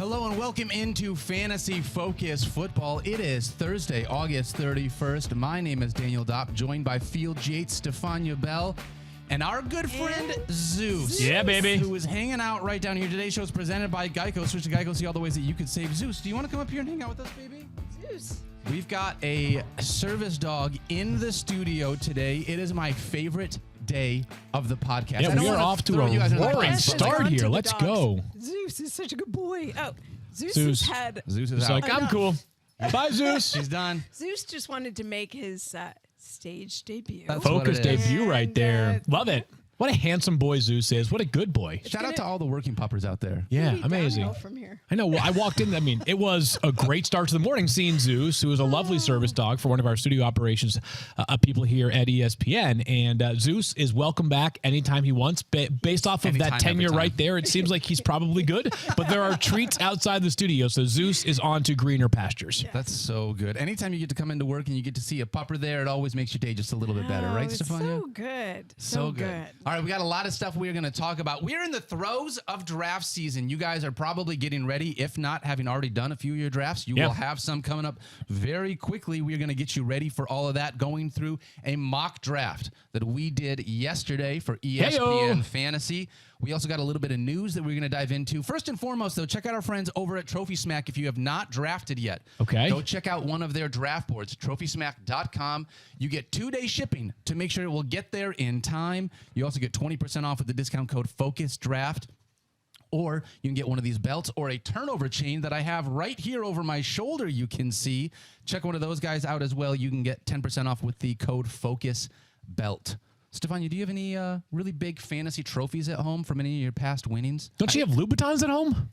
Hello and welcome into Fantasy Focus Football. It is Thursday, August 31st. My name is Daniel Dopp, joined by Field Yates, Stephania Bell, and our good friend Zeus. Yeah, baby. Who is hanging out right down here. Today's show is presented by Geico. Switch to Geico, see all the ways that you could save. Zeus, do you want to come up here and hang out with us, baby? Zeus. We've got a service dog in the studio today. It is my favorite day of the podcast. Yeah, we are off to a roaring start here. Let's go. Zeus is such a good boy. Oh, Zeus Zeus. has had. Zeus is It's out. like, I'm cool. Bye, Zeus. She's done. Zeus just wanted to make his stage debut. That's Focus what it is. debut right And, there. Love it. What a handsome boy Zeus is. What a good boy. Shout out to all the working puppers out there. Yeah, Maybe amazing. downhill from here. I know. Well, I walked in. I mean, it was a great start to the morning seeing Zeus, who is a lovely service dog for one of our studio operations people here at ESPN. And Zeus is welcome back anytime he wants. Based off of Anytime, that tenure every time. right there, it seems like he's probably good. But there are treats outside the studio, so Zeus is on to greener pastures. That's so good. Anytime you get to come into work and you get to see a pupper there, it always makes your day just a little bit better, Oh, right, it's Stephania? so good. So good. All right, we got a lot of stuff we're going to talk about. We're in the throes of draft season. You guys are probably getting ready. If not, having already done a few of your drafts, you will have some coming up very quickly. We're going to get you ready for all of that, going through a mock draft that we did yesterday for ESPN Fantasy. We also got a little bit of news that we're going to dive into. First and foremost, though, check out our friends over at Trophy Smack if you have not drafted yet. Okay. Go check out one of their draft boards, trophysmack.com. You get 2-day shipping to make sure it will get there in time. You also get 20% off with the discount code FOCUSDRAFT. Or you can get one of these belts or a turnover chain that I have right here over my shoulder you can see. Check one of those guys out as well. You can get 10% off with the code FOCUSBELT. Stephania, do you have any really big fantasy trophies at home from any of your past winnings? Don't you have Louboutins at home?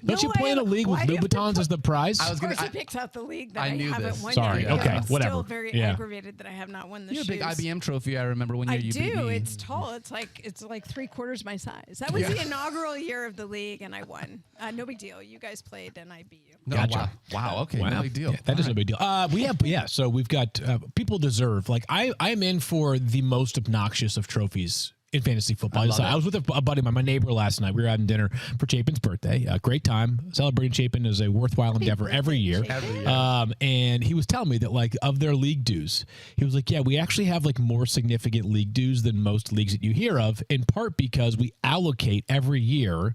Don't you play in a league with Louboutins as the prize? Of course, he picks out the league that I knew haven't this. won Sorry. yet. Okay, I'm whatever. still very aggravated that I have not won the You had shoes. a big IBM trophy, I remember, one year I you beat do. me. It's tall. It's like 3/4 my size. That was the inaugural year of the league, and I won. No big deal. You guys played, and I beat you. No, Gotcha. Wow. Okay. No big deal. Yeah, that is no big deal. So we've got people deserve. Like I'm in for the most obnoxious of trophies in fantasy football. I was with a buddy of mine, my neighbor, last night. We were having dinner for Chapin's birthday. Great time. Celebrating Chapin is a worthwhile endeavor every year. And he was telling me that, like, of their league dues, he was like, yeah, we actually have like more significant league dues than most leagues that you hear of, in part because we allocate every year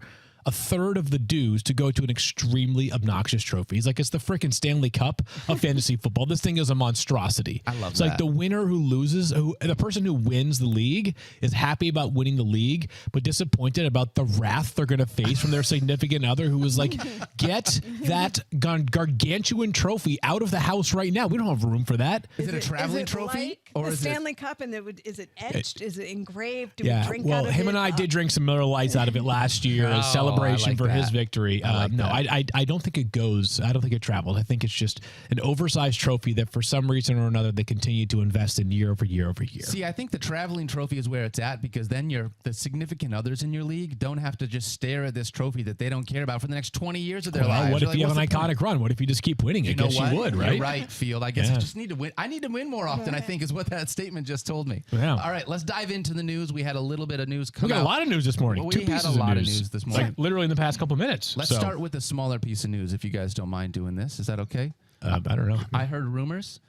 a third of the dues to go to an extremely obnoxious trophy. He's like, it's the freaking Stanley Cup of fantasy football. This thing is a monstrosity. I love It's that. like the winner who loses, the person who wins the league is happy about winning the league, but disappointed about the wrath they're going to face from their significant other who is like, get that gargantuan trophy out of the house right now. We don't have room for that. Is it a traveling trophy? Like or the is Stanley Cup, and is it etched? Is it engraved? Do we Yeah, drink well, out of him it? and I did drink some Miller Lights out of it last year as celebration I like for his that. victory. I like that. I don't think it goes. I don't think it traveled. I think it's just an oversized trophy that for some reason or another they continue to invest in year over year over year. See, I think the traveling trophy is where it's at, because then the significant others in your league don't have to just stare at this trophy that they don't care about for the next 20 years of their lives. What You're if you like, have an what's the iconic run? What if you just keep winning? I You know guess what? you would, right? You're right, Field. I guess I Yeah. just need to win. I need to win more often, I think, is what that statement just told me. Yeah. All right, let's dive into the news. We had a little bit of news come We got out. a lot of news this morning. Well, Two we had pieces a lot of of news news this morning. Like literally in the past couple minutes. Let's start with a smaller piece of news, if you guys don't mind doing this. Is that okay? I don't know. I heard rumors.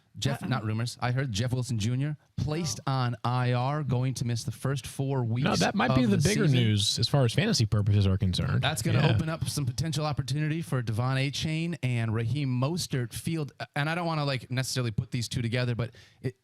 Not rumors. I heard Jeff Wilson Jr. placed on IR, going to miss the first 4 weeks. No, that might be of the bigger season. news as far as fantasy purposes are concerned. That's going to open up some potential opportunity for Devon Achane and Raheem Mostert. Field. And I don't want to necessarily put these two together, but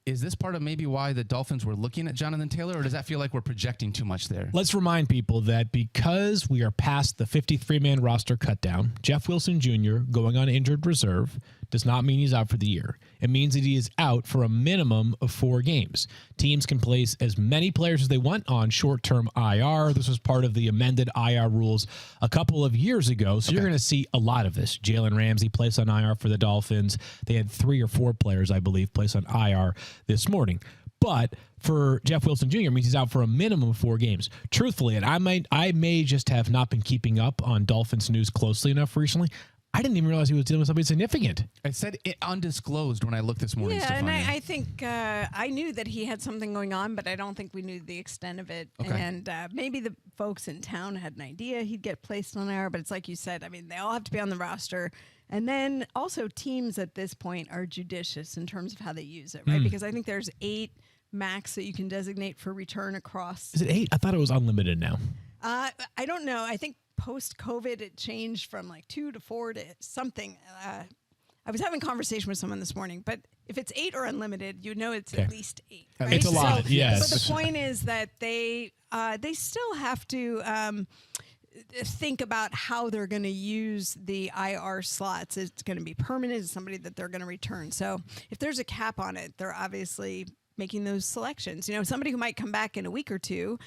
is this part of maybe why the Dolphins were looking at Jonathan Taylor, or does that feel like we're projecting too much there? Let's remind people that because we are past the 53-man roster cutdown, Jeff Wilson Jr. going on injured reserve does not mean he's out for the year. It means that he is out for a minimum of 4 games. Teams can place as many players as they want on short-term IR. This was part of the amended IR rules a couple of years ago, so you're going to see a lot of this. Jalen Ramsey placed on IR for the Dolphins. They had 3 or 4 players, I believe, placed on IR this morning. But for Jeff Wilson Jr., means he's out for a minimum of 4 games. Truthfully, and I may just have not been keeping up on Dolphins news closely enough recently, I didn't even realize he was dealing with something significant. I said it undisclosed when I looked this morning, Yeah, and Stephania. I think I knew that he had something going on, but I don't think we knew the extent of it. Okay. And maybe the folks in town had an idea he'd get placed on air, but it's like you said, I mean, they all have to be on the roster. And then also teams at this point are judicious in terms of how they use it, right? Because I think there's 8 max that you can designate for return across. Is it 8? I thought it was unlimited now. I don't know. I think post-COVID, it changed from like 2 to 4 to something. I was having a conversation with someone this morning, but if it's 8 or unlimited, you know it's at least 8. Right? It's a lot, yes. But the point is that they still have to think about how they're going to use the IR slots. It's going to be permanent. It's somebody that they're going to return. So if there's a cap on it, they're obviously making those selections. You know, somebody who might come back in a week or two,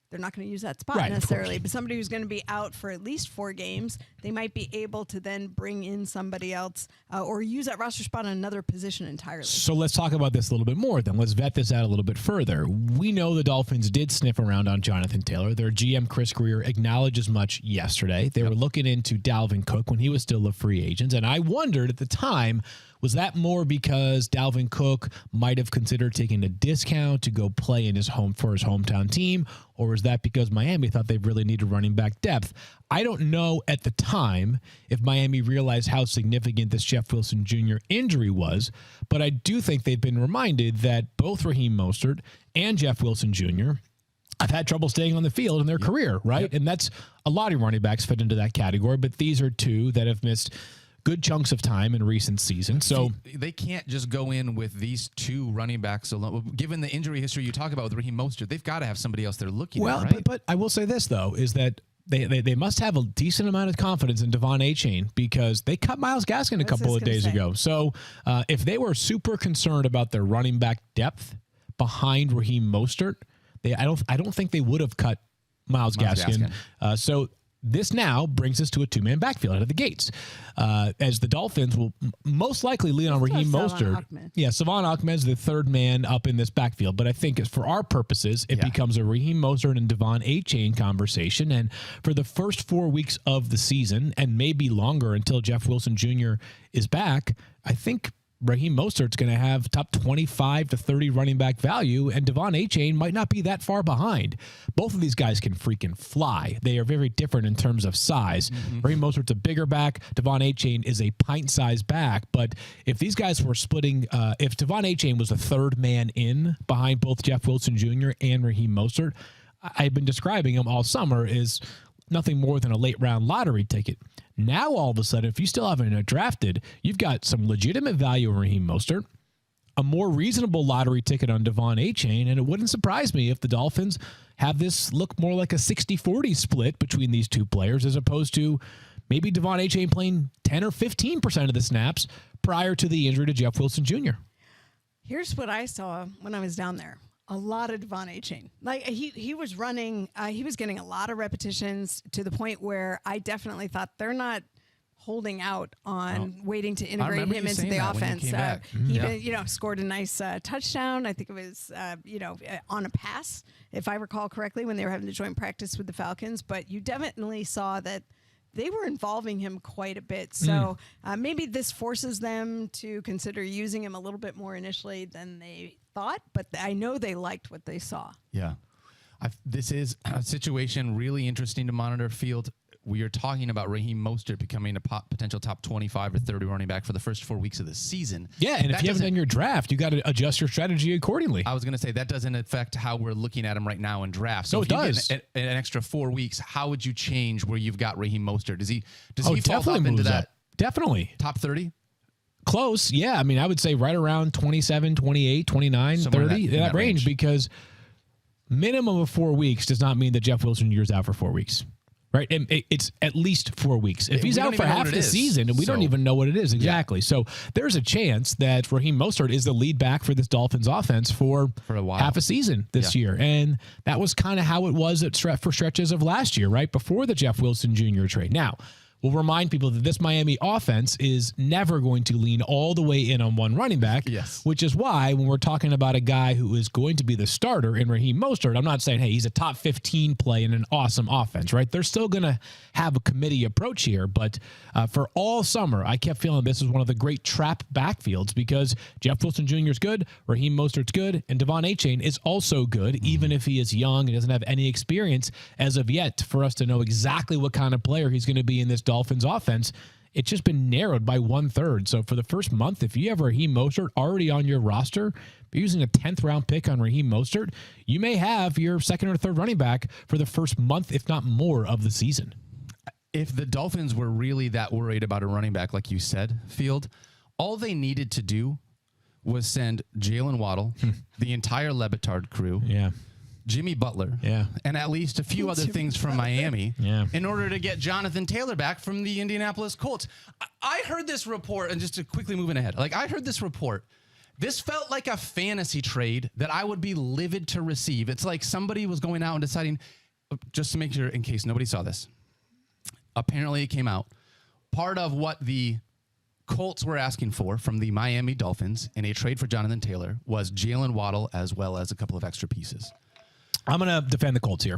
they're not going to use that spot necessarily, but somebody who's going to be out for at least 4 games, they might be able to then bring in somebody else or use that roster spot on another position entirely. So let's talk about this a little bit more then. Let's vet this out a little bit further. We know the Dolphins did sniff around on Jonathan Taylor. Their GM, Chris Greer, acknowledged as much yesterday. They were looking into Dalvin Cook when he was still a free agent, and I wondered at the time, was that more because Dalvin Cook might have considered taking a discount to go play in his hometown team, or was that because Miami thought they really needed running back depth? I don't know at the time if Miami realized how significant this Jeff Wilson Jr. injury was, but I do think they've been reminded that both Raheem Mostert and Jeff Wilson Jr. have had trouble staying on the field in their career, right? And that's a lot of running backs fit into that category, but these are 2 that have missed good chunks of time in recent seasons. So they can't just go in with these 2 running backs alone. Given the injury history you talk about with Raheem Mostert, they've got to have somebody else they're looking at, right? But I will say this, though, is that they must have a decent amount of confidence in Devon Achane because they cut Myles Gaskin a couple of days ago. So if they were super concerned about their running back depth behind Raheem Mostert, I don't think they would have cut Myles Gaskin. So this now brings us to a 2-man backfield out of the gates, as the Dolphins will most likely lean on Raheem Mostert. Yeah, Savon Ahmed is the 3rd man up in this backfield, but I think for our purposes, it becomes a Raheem Mostert and Devon Achane conversation. And for the first 4 weeks of the season, and maybe longer until Jeff Wilson Jr. is back, I think Raheem Mostert's going to have top 25 to 30 running back value, and Devon Achane might not be that far behind. Both of these guys can freaking fly. They are very different in terms of size. Raheem Mostert's a bigger back. Devon Achane is a pint-sized back. But if these guys were splitting, if Devon Achane was the 3rd man in behind both Jeff Wilson Jr. and Raheem Mostert, I've been describing him all summer as nothing more than a late-round lottery ticket. Now, all of a sudden, if you still haven't drafted, you've got some legitimate value in Raheem Mostert, a more reasonable lottery ticket on Devon Achane, and it wouldn't surprise me if the Dolphins have this look more like a 60-40 split between these 2 players as opposed to maybe Devon Achane playing 10 or 15% of the snaps prior to the injury to Jeff Wilson Jr. Here's what I saw when I was down there. A lot of Devon Achane. Like he was running, he was getting a lot of repetitions to the point where I definitely thought they're not holding out on waiting to integrate him into the offense. He even, scored a nice touchdown. I think it was, on a pass, if I recall correctly, when they were having to join practice with the Falcons. But you definitely saw that they were involving him quite a bit. So maybe this forces them to consider using him a little bit more initially than they thought, but I know they liked what they saw. Yeah. This is a situation really interesting to monitor. Field, we are talking about Raheem Mostert becoming a potential top 25 or 30 running back for the first 4 weeks of the season. Yeah, and if you haven't done your draft, you got to adjust your strategy accordingly. I was going to say that doesn't affect how we're looking at him right now in draft. So no, if it does. An extra 4 weeks, how would you change where you've got Raheem Mostert? Does he fall up into into that? Up. Definitely. Top 30? Close, yeah. I mean, I would say right around 27, 28, 29, Somewhere 30, in that range, because minimum of 4 weeks does not mean that Jeff Wilson Jr. is out for 4 weeks, right? And it's at least 4 weeks. If he's out for half the season, and we don't even know what it is exactly. Yeah. So there's a chance that Raheem Mostert is the lead back for this Dolphins offense for a while, half a season this year. And that was kind of how it was for stretches of last year, right? Before the Jeff Wilson Jr. trade. Now, will remind people that this Miami offense is never going to lean all the way in on one running back. Yes. Which is why when we're talking about a guy who is going to be the starter in Raheem Mostert, I'm not saying, hey, he's a top 15 play in an awesome offense, right? They're still going to have a committee approach here. But for all summer, I kept feeling this is one of the great trap backfields because Jeff Wilson Jr. is good, Raheem Mostert's good, and Devon Achane is also good, even if he is young and doesn't have any experience as of yet for us to know exactly what kind of player he's going to be in this Dolphins offense. It's just been narrowed by 1/3. So for the first month, if you have Raheem Mostert already on your roster, but using a 10th round pick on Raheem Mostert, you may have your second or third running back for the first month, if not more, of the season. If the Dolphins were really that worried about a running back, like you said, Field, all they needed to do was send Jalen Waddle, the entire Le Batard crew, Yeah. Jimmy Butler, and at least a few other things from Miami in order to get Jonathan Taylor back from the Indianapolis Colts. I heard this report, and just to quickly moving ahead, I heard this report. This felt like a fantasy trade that I would be livid to receive. It's like somebody was going out and deciding, just to make sure, in case nobody saw this, apparently it came out, part of what the Colts were asking for from the Miami Dolphins in a trade for Jonathan Taylor was Jalen Waddle as well as a couple of extra pieces. I'm going to defend the Colts here.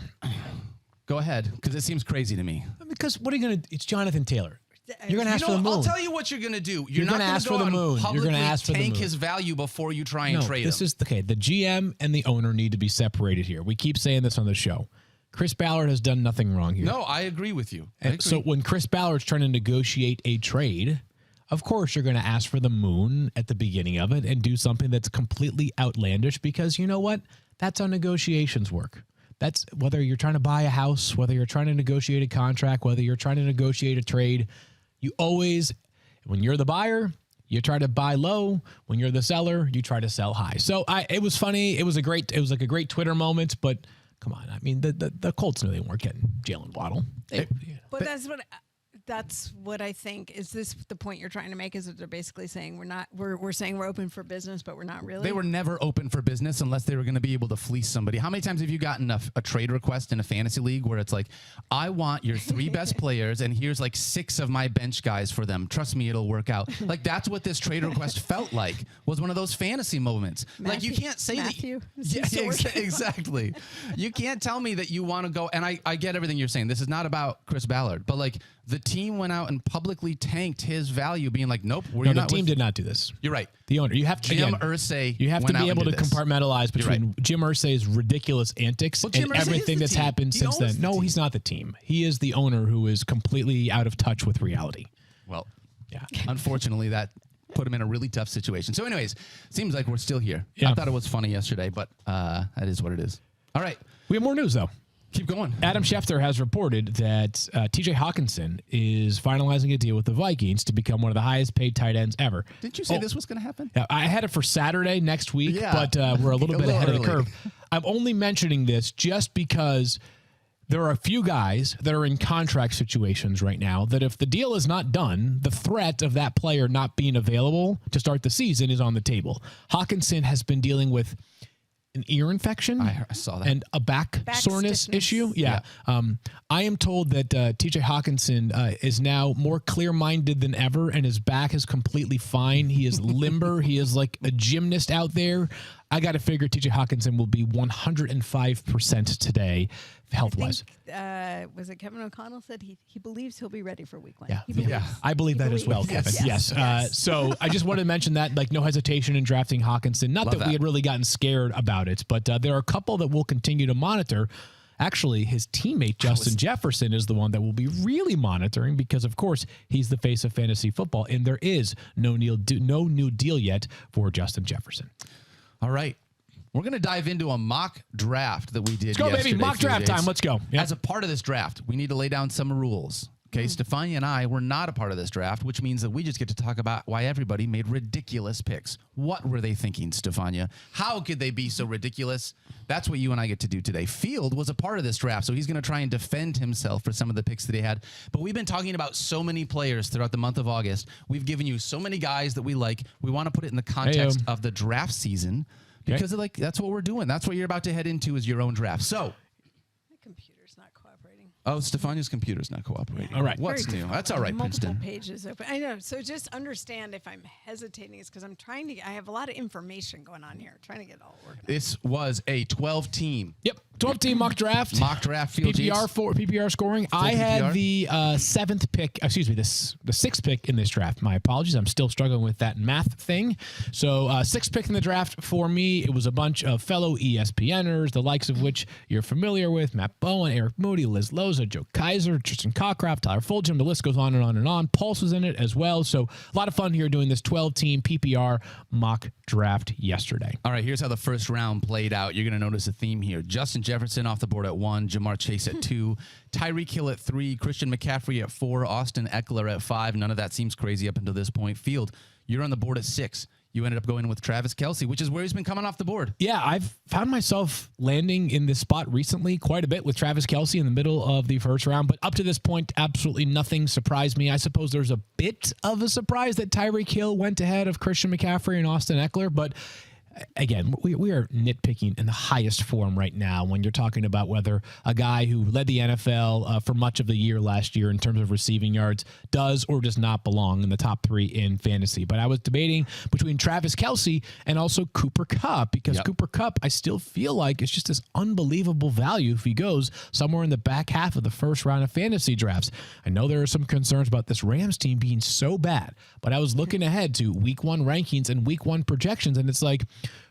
Go ahead, because it seems crazy to me. Because what are you going to – it's Jonathan Taylor. You're going to ask for the moon. I'll tell you what you're going to do. You're not going to ask go for the moon. You're going to ask for the moon. Tank his value before you try and trade this him. is okay. The GM and the owner need to be separated here. We keep saying this on the show. Chris Ballard has done nothing wrong here. No, I agree with you. And so when Chris Ballard's trying to negotiate a trade, of course you're going to ask for the moon at the beginning of it and do something that's completely outlandish because you know what? That's how negotiations work. That's whether you're trying to buy a house, whether you're trying to negotiate a contract, whether you're trying to negotiate a trade, you always, when you're the buyer, you try to buy low. When you're the seller, you try to sell high. So it was funny. It was like a great Twitter moment, but come on. I mean, the Colts knew they weren't getting Jalen Waddle. But that's what I think. Is this the point you're trying to make? Is that they're basically saying we're saying we're open for business, but we're not really? They were never open for business unless they were going to be able to fleece somebody. How many times have you gotten a trade request in a fantasy league where it's like, I want your 3 best players and here's like 6 of my bench guys for them. Trust me, it'll work out. Like that's what this trade request felt like, was one of those fantasy moments. Like you can't say Matthew, that. Yeah, exactly. You can't tell me that you want to go. And I get everything you're saying. This is not about Chris Ballard, but like the team went out and publicly tanked his value, being like, nope, the team did not do this. You're right. The owner. You have to Jim Irsay. You have to be able to this. compartmentalize between Jim Irsay's ridiculous antics and everything that's happened since then. No, he's not the team. He is the owner who is completely out of touch with reality. Well, yeah. Unfortunately, that put him in a really tough situation. So, anyways, seems like we're still here. Yeah. I thought it was funny yesterday, but that is what it is. All right. We have more news though. Keep going. Adam Schefter has reported that T.J. Hawkinson is finalizing a deal with the Vikings to become one of the highest paid tight ends ever. Didn't you say this was going to happen? I had it for Saturday next week, but we're a little bit ahead of the curve. I'm only mentioning this just because there are a few guys that are in contract situations right now that if the deal is not done, the threat of that player not being available to start the season is on the table. Hawkinson has been dealing with an ear infection. I saw that. And a back soreness stiffness. issue. Yeah. I am told that T.J. Hawkinson is now more clear-minded than ever, and his back is completely fine. He is limber. He is like a gymnast out there. I got to figure T.J. Hawkinson will be 105% today, health-wise. Was it Kevin O'Connell said he believes he'll be ready for week 1? Yeah. I believe that as well, Kevin. Yes. So I just wanted to mention that, like, no hesitation in drafting Hawkinson. Not that we had really gotten scared about it, but there are a couple that we'll continue to monitor. Actually, his teammate, Justin Jefferson, is the one that we'll be really monitoring because, of course, he's the face of fantasy football, and there is no new deal yet for Justin Jefferson. All right. We're going to dive into a mock draft that we did yesterday. Let's go, baby. Mock draft time. Let's go. Yep. As a part of this draft, we need to lay down some rules. Okay, Stephania and I were not a part of this draft, which means that we just get to talk about why everybody made ridiculous picks. What were they thinking, Stephania? How could they be so ridiculous? That's what you and I get to do today. Field was a part of this draft, so he's going to try and defend himself for some of the picks that he had. But we've been talking about so many players throughout the month of August. We've given you so many guys that we like. We want to put it in the context of the draft season because that's what we're doing. That's what you're about to head into is your own draft. So my computer's not cooperating. Oh, Stephania's computer's not cooperating. All right. What's Very new? difficult. That's all right, Multiple Princeton. pages open. I know. So just understand if I'm hesitating, it's because I'm trying to. I have a lot of information going on here, trying to get it all organized. This was a 12-team Yep. 12-team mock draft. field. PPR scoring. I had the seventh pick. Excuse me, the sixth pick in this draft. My apologies. I'm still struggling with that math thing. So sixth pick in the draft for me. It was a bunch of fellow ESPNers, the likes of which you're familiar with: Matt Bowen, Eric Moody, Liz Loza, Joe Kaiser, Tristan Cockcraft, Tyler Fulgham. The list goes on and on and on. Pulse was in it as well. So a lot of fun here doing this 12-team PPR mock draft yesterday. All right, here's how the first round played out. You're going to notice a theme here. Justin Jefferson off the board at 1, Jamar Chase at 2, Tyreek Hill at 3, Christian McCaffrey at 4, Austin Eckler at 5. None of that seems crazy up until this point. Field, you're on the board at 6. You ended up going with Travis Kelce, which is where he's been coming off the board. Yeah, I've found myself landing in this spot recently quite a bit with Travis Kelce in the middle of the first round. But up to this point, absolutely nothing surprised me. I suppose there's a bit of a surprise that Tyreek Hill went ahead of Christian McCaffrey and Austin Eckler. But again, we are nitpicking in the highest form right now when you're talking about whether a guy who led the NFL for much of the year last year in terms of receiving yards does or does not belong in the top 3 in fantasy. But I was debating between Travis Kelce and also Cooper Kupp because Cooper Kupp, I still feel like it's just this unbelievable value if he goes somewhere in the back half of the first round of fantasy drafts. I know there are some concerns about this Rams team being so bad, but I was looking ahead to week 1 rankings and week 1 projections, and it's like,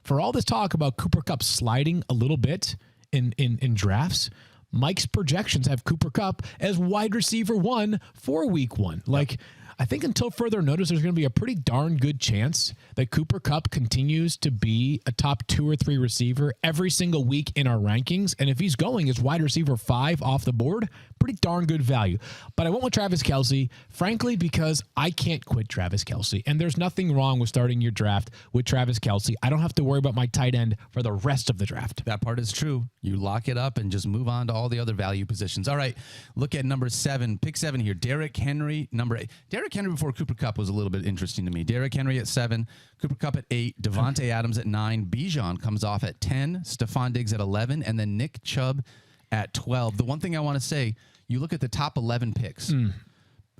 for all this talk about Cooper Kupp sliding a little bit in drafts, Mike's projections have Cooper Kupp as wide receiver 1 for week 1. Like, I think until further notice, there's going to be a pretty darn good chance that Cooper Kupp continues to be a top 2 or 3 receiver every single week in our rankings. And if he's going as wide receiver 5 off the board, pretty darn good value. But I went with Travis Kelce, frankly, because I can't quit Travis Kelce. And there's nothing wrong with starting your draft with Travis Kelce. I don't have to worry about my tight end for the rest of the draft. That part is true. You lock it up and just move on to all the other value positions. All right, look at number 7. Pick 7 here. Derrick Henry, number 8. Derrick Henry before Cooper Kupp was a little bit interesting to me. Derrick Henry at 7, Cooper Kupp at 8, Devontae Adams at 9, Bijan comes off at 10, Stephon Diggs at 11, and then Nick Chubb at 12. The one thing I want to say, you look at the top 11 picks,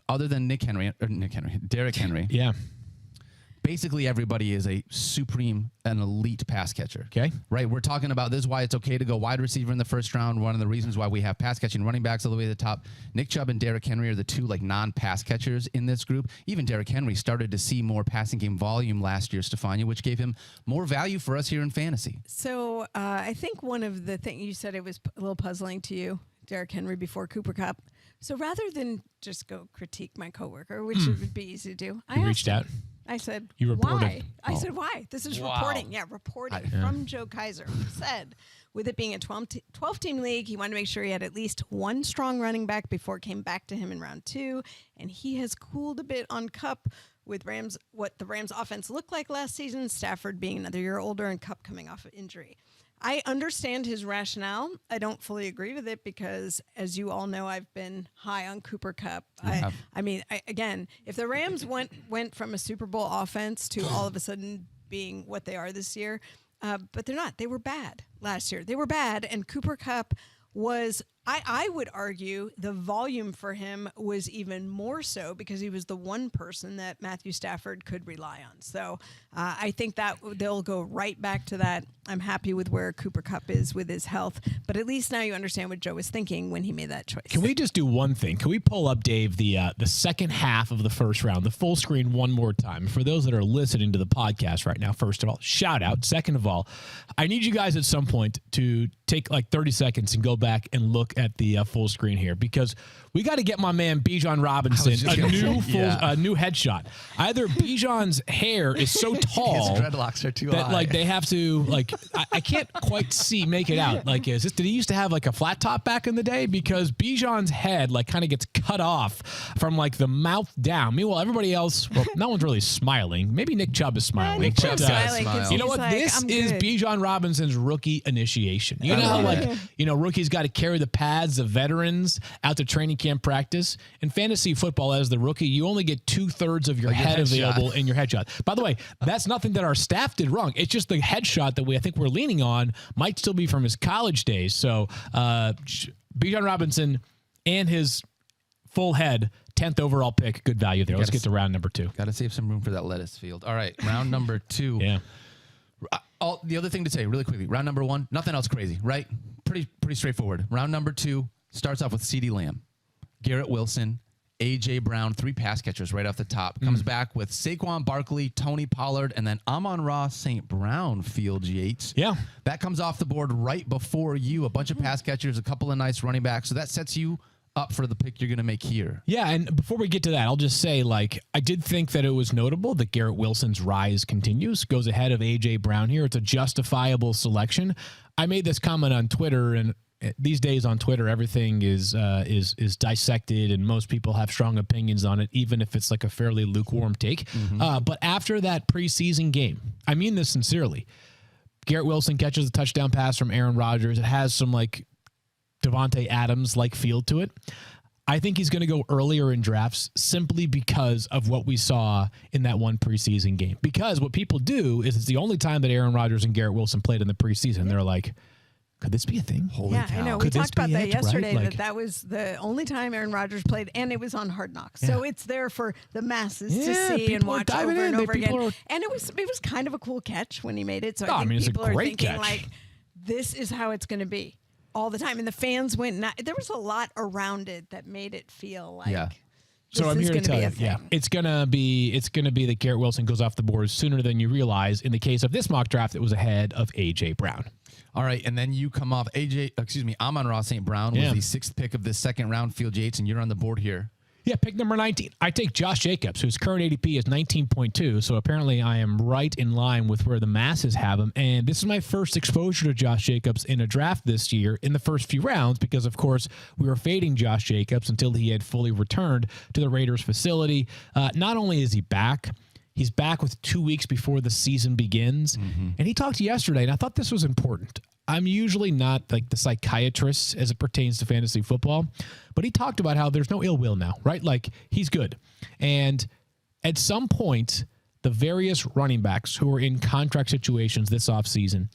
other than Derrick Henry. Yeah. Basically, everybody is a supreme and elite pass catcher. Okay. Right? We're talking about this is why it's okay to go wide receiver in the first round. One of the reasons why we have pass catching running backs all the way to the top. Nick Chubb and Derrick Henry are the 2 non-pass catchers in this group. Even Derrick Henry started to see more passing game volume last year, Stephania, which gave him more value for us here in fantasy. So I think one of the things you said, it was a little puzzling to you, Derrick Henry before Cooper Kupp. So rather than just go critique my coworker, which it would be easy to do, I reached out. I said, You reported. why? I said, why? This is reporting. Yeah, reporting from Joe Kaiser. He said, with it being a 12-team league, he wanted to make sure he had at least one strong running back before it came back to him in round 2. And he has cooled a bit on Kupp with what the Rams offense looked like last season, Stafford being another year older and Kupp coming off of injury. I understand his rationale. I don't fully agree with it because, as you all know, I've been high on Cooper Kupp. I mean, again, if the Rams went from a Super Bowl offense to all of a sudden being what they are this year, but they're not. They were bad last year. They were bad, and Cooper Kupp was, I would argue, the volume for him was even more so because he was the one person that Matthew Stafford could rely on. So I think that they'll go right back to that. I'm happy with where Cooper Kupp is with his health, but at least now you understand what Joe was thinking when he made that choice. Can we just do one thing? Can we pull up, Dave, the second half of the first round, the full screen one more time? For those that are listening to the podcast right now, first of all, shout out. Second of all, I need you guys at some point to take 30 seconds and go back and look at the full screen here because we got to get my man Bijan Robinson a new headshot. Either Bijan's hair is so tall, his dreadlocks are too that high. they have to I can't quite make it out. Did he used to have a flat top back in the day? Because Bijan's head kind of gets cut off from the mouth down. Meanwhile, everybody else, no one's really smiling. Maybe Nick Chubb is smiling. Nick Chubb's smiling. You know what? This is Bijan Robinson's rookie initiation. You know how rookies got to carry the pads of veterans out to training camp practice. In fantasy football, as the rookie, you only get 2/3 of your head available in your headshot. By the way, that's nothing that our staff did wrong. It's just the headshot that I think we're leaning on might still be from his college days. So Bijan Robinson, and his full head 10th overall pick. Good value there. Let's get to round number 2. Got to save some room for that lettuce field. All right, round number 2. Yeah. The other thing to say really quickly, round number 1, nothing else crazy, right? Pretty straightforward. Round number 2 starts off with CeeDee Lamb, Garrett Wilson, A.J. Brown, 3 pass catchers right off the top. Comes back with Saquon Barkley, Tony Pollard, and then Amon-Ra St. Brown fields Yates. Yeah. That comes off the board right before you. A bunch of pass catchers, a couple of nice running backs. So that sets you up for the pick you're going to make here. Yeah, and before we get to that, I'll just say, I did think that it was notable that Garrett Wilson's rise continues, goes ahead of A.J. Brown here. It's a justifiable selection. I made this comment on Twitter, and these days on Twitter, everything is dissected, and most people have strong opinions on it, even if it's like a fairly lukewarm take. But after that preseason game, I mean this sincerely, Garrett Wilson catches a touchdown pass from Aaron Rodgers. It has some Devontae Adams-like feel to it. I think he's going to go earlier in drafts simply because of what we saw in that one preseason game. Because what people do is it's the only time that Aaron Rodgers and Garrett Wilson played in the preseason. They're like, could this be a thing? Holy cow. I know. We talked about that yesterday, that was the only time Aaron Rodgers played, and it was on Hard Knocks. Yeah. So it's there for the masses to see and watch over and over again. And it was kind of a cool catch when he made it. So I think people are thinking, this is how it's going to be all the time. And the fans went, there was a lot around it that made it feel like So I'm here to tell you, it's gonna be that Garrett Wilson goes off the board sooner than you realize. In the case of this mock draft, it was ahead of A.J. Brown. All right, and then you come off Amon-Ra St. Brown was the 6th pick of this second round, field Yates, and you're on the board here. Yeah, pick number 19. I take Josh Jacobs, whose current ADP is 19.2, so apparently I am right in line with where the masses have him. And this is my first exposure to Josh Jacobs in a draft this year in the first few rounds because, of course, we were fading Josh Jacobs until he had fully returned to the Raiders facility. Not only is he back, he's back with 2 weeks before the season begins. And he talked yesterday, and I thought this was important. I'm usually not like the psychiatrist as it pertains to fantasy football, but he talked about how there's no ill will now, right? Like, he's good. And at some point, the various running backs who were in contract situations this offseason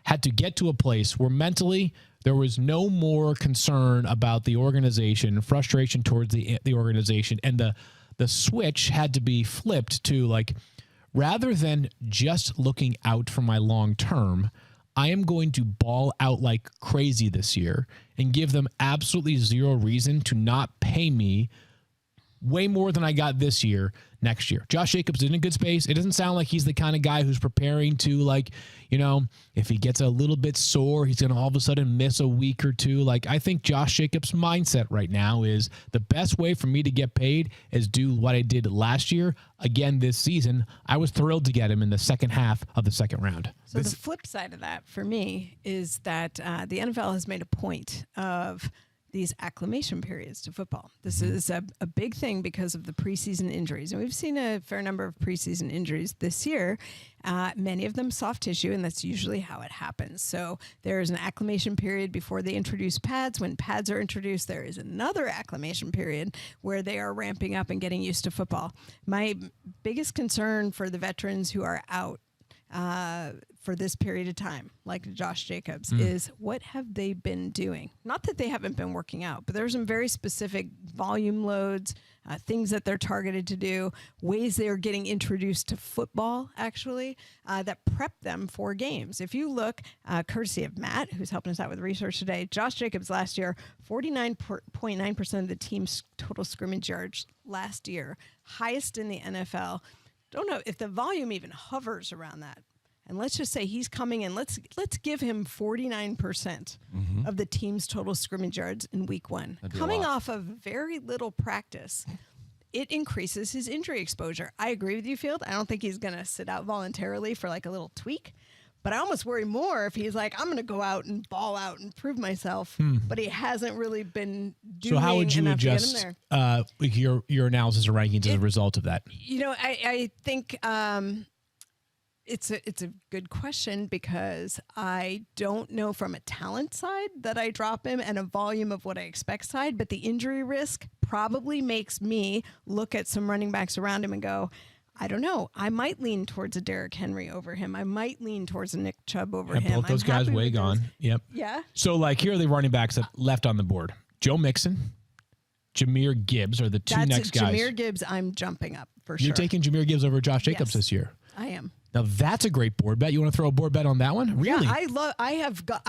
had to get to a place where mentally there was no more concern about the organization, frustration towards the organization, and the switch had to be flipped to rather than just looking out for my long term, I am going to ball out like crazy this year and give them absolutely zero reason to not pay me way more than I got this year next year. Josh Jacobs is in a good space. It doesn't sound like he's the kind of guy who's preparing to if he gets a little bit sore, he's going to all of a sudden miss a week or two. I think Josh Jacobs' mindset right now is the best way for me to get paid is do what I did last year. Again, this season, I was thrilled to get him in the second half of the second round. So the flip side of that for me is that the NFL has made a point of these acclimation periods to football. This is a big thing because of the preseason injuries. And we've seen a fair number of preseason injuries this year, many of them soft tissue, and that's usually how it happens. So there is an acclimation period before they introduce pads. When pads are introduced, there is another acclimation period where they are ramping up and getting used to football. My biggest concern for the veterans who are out for this period of time, like Josh Jacobs, is what have they been doing? Not that they haven't been working out, but there's some very specific volume loads, things that they're targeted to do, ways they're getting introduced to football, actually, that prep them for games. If you look, courtesy of Matt, who's helping us out with research today, Josh Jacobs last year, 49.9% of the team's total scrimmage yards last year, highest in the NFL. Don't know if the volume even hovers around that. And let's just say he's coming in. Let's give him 49% of the team's total scrimmage yards in week 1. Coming off of very little practice, it increases his injury exposure. I agree with you, Field. I don't think he's going to sit out voluntarily for a little tweak. But I almost worry more if he's I'm going to go out and ball out and prove myself. But he hasn't really been doing enough. So how would you adjust your analysis or rankings as a result of that? I think it's a good question because I don't know from a talent side that I drop him and a volume of what I expect side, but the injury risk probably makes me look at some running backs around him and go, I don't know. I might lean towards a Derrick Henry over him. I might lean towards a Nick Chubb over him. Both those guys way gone. Yep. Yeah. So here are the running backs that left on the board. Joe Mixon, Jahmyr Gibbs are the two next guys. Jahmyr Gibbs, I'm jumping up for sure. You're taking Jahmyr Gibbs over Josh Jacobs this year. I am. Now that's a great board bet. You want to throw a board bet on that one? Really? Yeah, I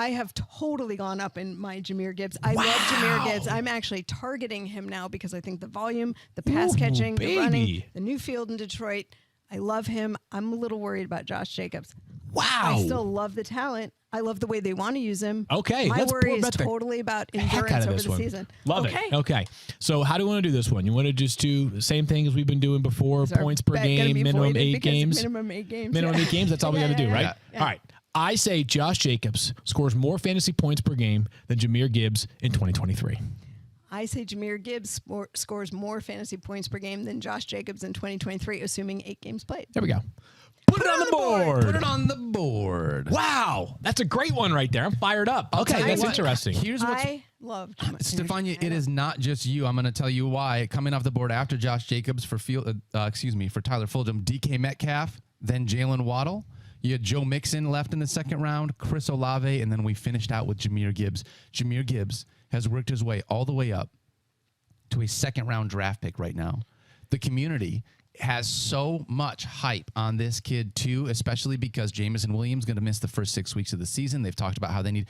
have totally gone up in my Jahmyr Gibbs. I love Jahmyr Gibbs. I'm actually targeting him now because I think the volume, the pass catching, the running, the new field in Detroit. I love him. I'm a little worried about Josh Jacobs. Wow. I still love the talent. I love the way they want to use him. Okay. My let's worry board is bet the totally about heck endurance out of over this the one. season. Love it. Okay. So how do you want to do this one? You want to just do the same thing as we've been doing before, Is our points per bet gonna game, be minimum voided 8 because games. Minimum 8 games. Minimum 8 games. That's all we got to do, right? Yeah. All right. I say Josh Jacobs scores more fantasy points per game than Jahmyr Gibbs in 2023. I say Jahmyr Gibbs scores more fantasy points per game than Josh Jacobs in 2023, assuming 8 games played. There we go. Put it on the board. Put it on the board. Wow. That's a great one right there. I'm fired up. I'll Okay, tell you that's what, interesting. Here's what's I love Stephania, it is not just you. I'm going to tell you why. Coming off the board after Josh Jacobs for for Tyler Fulgham, DK Metcalf, then Jalen Waddle. You had Joe Mixon left in the second round, Chris Olave, and then we finished out with Jahmyr Gibbs. Jahmyr Gibbs has worked his way all the way up to a second-round draft pick right now. The community has so much hype on this kid, too, especially because Jameson Williams going to miss the first 6 weeks of the season. They've talked about how they need...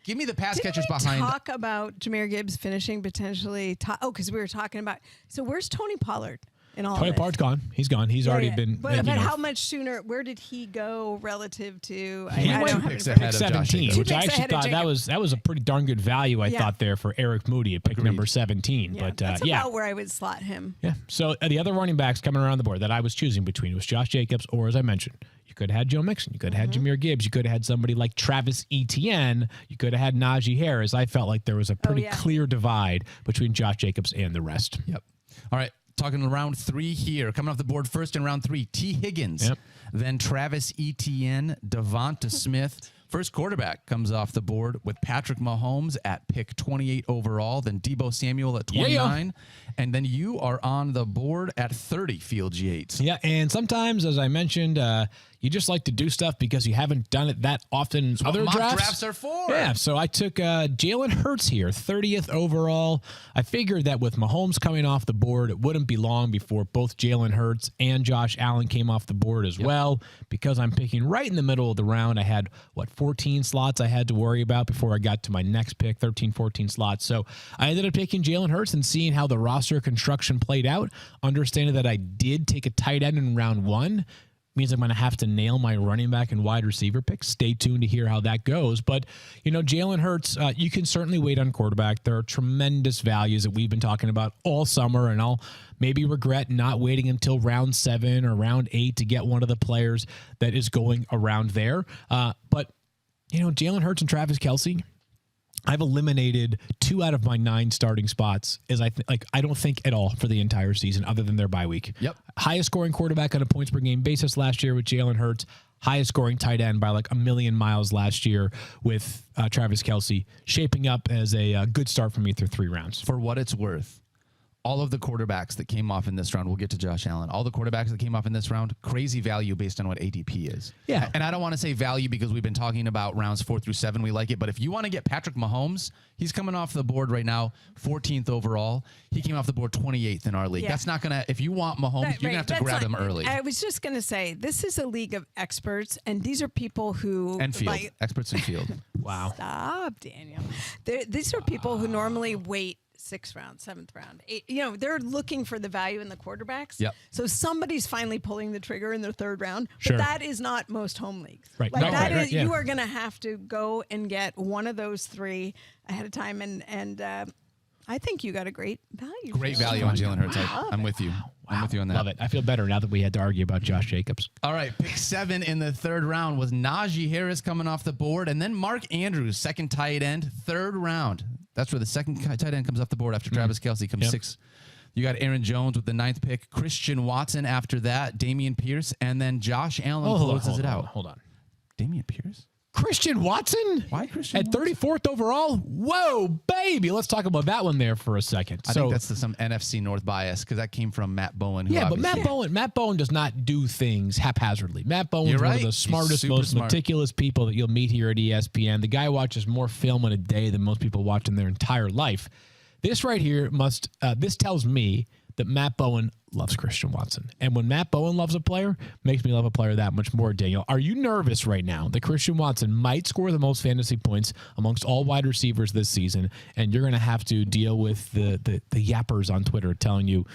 Give me the pass catchers behind... talk about Jahmyr Gibbs finishing potentially... because we were talking about... So where's Tony Pollard in all Tony of this? Pollard's gone. He's gone. He's already been... But how much sooner... Where did he go relative to... He I went don't 2 have picks it in front ahead of me. of Josh 17, Jacobs. which I picks actually ahead of thought that was a pretty darn good value, I Yeah. thought, there for Eric Moody at pick Agreed. number 17. Yeah, But that's yeah. about where I would slot him. Yeah. So the other running backs coming around the board that I was choosing between was Josh Jacobs, or as I mentioned, you could have had Joe Mixon. You could have had Jahmyr Gibbs. You could have had somebody like Travis Etienne. You could have had Najee Harris. I felt like there was a pretty clear divide between Josh Jacobs and the rest. Yep. All right. Talking round 3 here. Coming off the board first in round 3, T. Higgins. Yep. Then Travis Etienne, Devonta Smith. First quarterback comes off the board with Patrick Mahomes at pick 28 overall. Then Deebo Samuel at 29. And then you are on the board at 30, Fields Yates. Yeah, and sometimes, as I mentioned, you just like to do stuff because you haven't done it that often in other mock drafts. drafts are for. Yeah, so I took Jalen Hurts here, 30th overall. I figured that with Mahomes coming off the board, it wouldn't be long before both Jalen Hurts and Josh Allen came off the board as well. Because I'm picking right in the middle of the round, I had, 14 slots I had to worry about before I got to my next pick, 13, 14 slots. So I ended up picking Jalen Hurts and seeing how the roster construction played out, understanding that I did take a tight end in round 1. Means I'm going to have to nail my running back and wide receiver picks. Stay tuned to hear how that goes. But, Jalen Hurts, you can certainly wait on quarterback. There are tremendous values that we've been talking about all summer, and I'll maybe regret not waiting until round 7 or round 8 to get one of the players that is going around there. But, Jalen Hurts and Travis Kelce, I've eliminated 2 out of my 9 starting spots as I don't think at all for the entire season other than their bye week. Yep. Highest scoring quarterback on a points per game basis last year with Jalen Hurts. Highest scoring tight end by a million miles last year with Travis Kelce, shaping up as a good start for me through 3 rounds. For what it's worth, all of the quarterbacks that came off in this round, we'll get to Josh Allen, all the quarterbacks that came off in this round, crazy value based on what ADP is. Yeah. And I don't want to say value because we've been talking about rounds 4 through 7. We like it. But if you want to get Patrick Mahomes, he's coming off the board right now, 14th overall. He came off the board 28th in our league. Yeah. That's not going to, if you want Mahomes, you're going to have to grab him early. I was just going to say, this is a league of experts, and these are people who... And field. Experts in field. Wow. Stop, Daniel. These are people who normally wait 6th round, 7th round. They're looking for the value in the quarterbacks. Yep. So somebody's finally pulling the trigger in the 3rd round. Sure. But that is not most home leagues. Right. Right, yeah. You are going to have to go and get one of those 3 ahead of time. And I think you got a great value. Great value on Jalen Hurts. I'm with you. I'm with you on that. Love it. I feel better now that we had to argue about Josh Jacobs. All right, pick 7 in the 3rd round was Najee Harris coming off the board, and then Mark Andrews, second tight end, 3rd round. That's where the second tight end comes off the board after Travis Kelce comes 6. You got Aaron Jones with the 9th pick, Christian Watson after that, Damian Pierce, and then Josh Allen closes it out. Hold on. Damian Pierce? Christian Watson? Why Christian At 34th overall? Whoa, baby. Let's talk about that one there for a second. I think that's some NFC North bias because that came from Matt Bowen. Yeah, but Matt Bowen does not do things haphazardly. Matt Bowen's one of the smartest, most meticulous people that you'll meet here at ESPN. The guy watches more film in a day than most people watch in their entire life. This right here this tells me that Matt Bowen loves Christian Watson. And when Matt Bowen loves a player, makes me love a player that much more, Daniel. Are you nervous right now that Christian Watson might score the most fantasy points amongst all wide receivers this season, and you're going to have to deal with the yappers on Twitter telling you,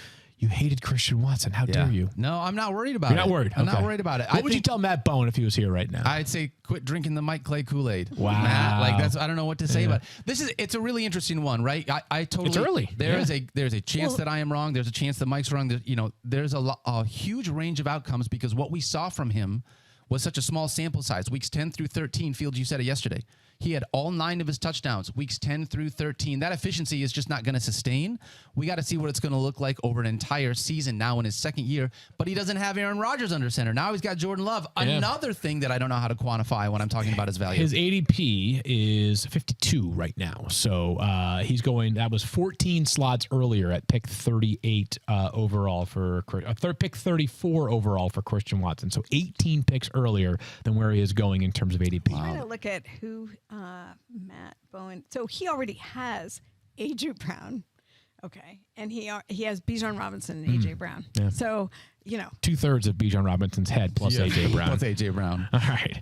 you hated Christian Watson. How dare you? No, I'm not worried about You're it. not worried? I'm Okay. not worried about it. What would you tell Matt Bowen if he was here right now? I'd say quit drinking the Mike Clay Kool-Aid. Wow. Matt, I don't know what to say about it. It's a really interesting one, right? I totally. It's early. There's a chance that I am wrong. There's a chance that Mike's wrong. There's a huge range of outcomes because what we saw from him was such a small sample size. Weeks 10 through 13, Fields, you said it yesterday. He had all 9 of his touchdowns, weeks 10 through 13. That efficiency is just not going to sustain. We got to see what it's going to look like over an entire season now in his second year. But he doesn't have Aaron Rodgers under center. Now he's got Jordan Love. Yeah. Another thing that I don't know how to quantify when I'm talking about his value. His ADP is 52 right now. So he's going, that was 14 slots earlier at pick 38 overall for, pick 34 overall for Christian Watson. So 18 picks earlier than where he is going in terms of ADP. I'm trying to look at who Matt Bowen. So he already has A.J. Brown. Okay. And he has Bijan Robinson and A.J. Brown. Yeah. So, 2/3 of Bijan Robinson's head plus A.J. Brown. Plus A.J. Brown. All right.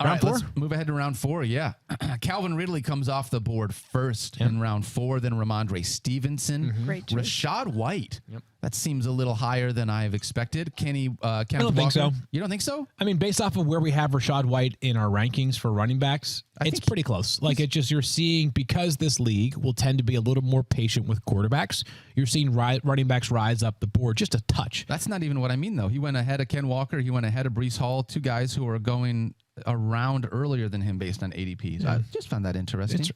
Round 4? Let's move ahead to round 4. Yeah. Calvin Ridley comes off the board first in round 4, then Ramondre Stevenson. Great choice. Rashad White. Yep. That seems a little higher than I've expected. Kenny I don't think so. You don't think so? I mean, based off of where we have Rashad White in our rankings for running backs, it's pretty close. Like, it's just you're seeing, because this league will tend to be a little more patient with quarterbacks, you're seeing running backs rise up the board just a touch. That's not even what I mean, though. He went ahead of Ken Walker. He went ahead of Breece Hall, 2 guys who are going around earlier than him based on ADPs. I just found that interesting.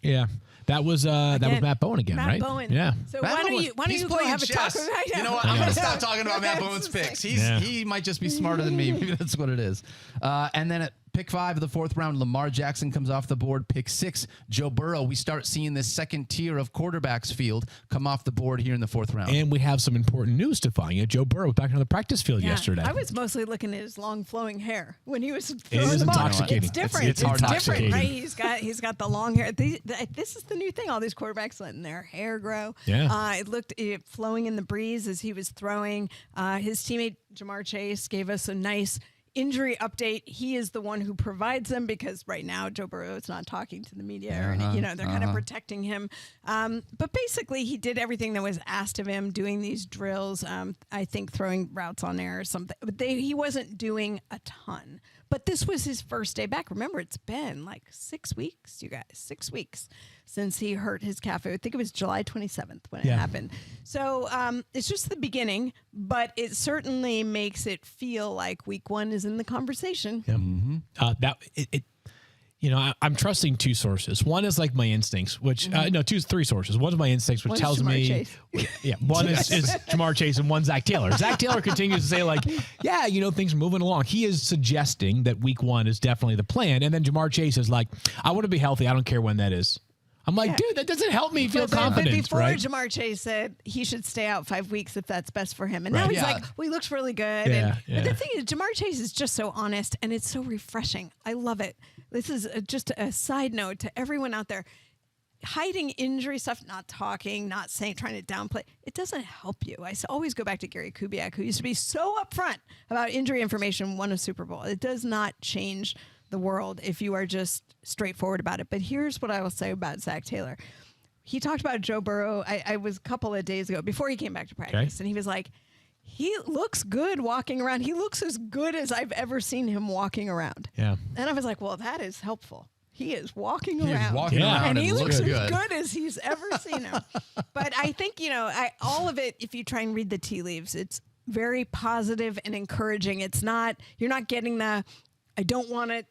That was Matt Bowen again, right? Matt Bowen. Yeah. So why don't you go have a talk about it? You know what? I'm going to stop talking about Matt Bowen's picks. He might just be smarter than me. Maybe that's what it is. And then at pick 5 of the 4th round, Lamar Jackson comes off the board. Pick 6, Joe Burrow. We start seeing this second tier of quarterbacks field come off the board here in the 4th round. And we have some important news to find. Joe Burrow was back on the practice field yesterday. I was mostly looking at his long flowing hair when he was It is intoxicating. It's different. It's intoxicating. Different, right? He's got the long hair. This is the new thing. All these quarterbacks letting their hair grow. Yeah. It looked flowing in the breeze as he was throwing. His teammate Jamar Chase gave us a nice injury update. He is the one who provides them because right now Joe Burrow is not talking to the media or they're kind of protecting him. But basically he did everything that was asked of him, doing these drills. I think throwing routes on air or something, but he wasn't doing a ton. But this was his first day back. Remember, it's been like 6 weeks, you guys, 6 weeks since he hurt his calf. I think it was July 27th when it happened. So it's just the beginning, but it certainly makes it feel like week 1 is in the conversation. Yeah. Mm-hmm. I'm trusting 2 sources. One is like my instincts, which 3 sources. One is my instincts, which tells me, Chase. One is Jamar Chase and one Zach Taylor. Zach Taylor continues to say things are moving along. He is suggesting that week 1 is definitely the plan, and then Jamar Chase is like, I want to be healthy. I don't care when that is. I'm like, dude, that doesn't help me feel confident. But before right? Jamar Chase said he should stay out 5 weeks if that's best for him. And now he's like, well, he looks really good. But the thing is, Jamar Chase is just so honest and it's so refreshing. I love it. This is just a side note to everyone out there. Hiding injury stuff, not talking, not saying, trying to downplay, it doesn't help you. I always go back to Gary Kubiak, who used to be so upfront about injury information, won a Super Bowl. It does not change the world if you are just straightforward about it. But here's what I will say about Zach Taylor. He talked about Joe Burrow. I was a couple of days ago before he came back to practice, and he was like, he looks good walking around. He looks as good as I've ever seen him walking around. Yeah. And I was like, well, that is helpful. He is walking around. And he looks as good. good as he's ever seen him. But I think, all of it, if you try and read the tea leaves, it's very positive and encouraging. It's not, you're not getting the, I don't want to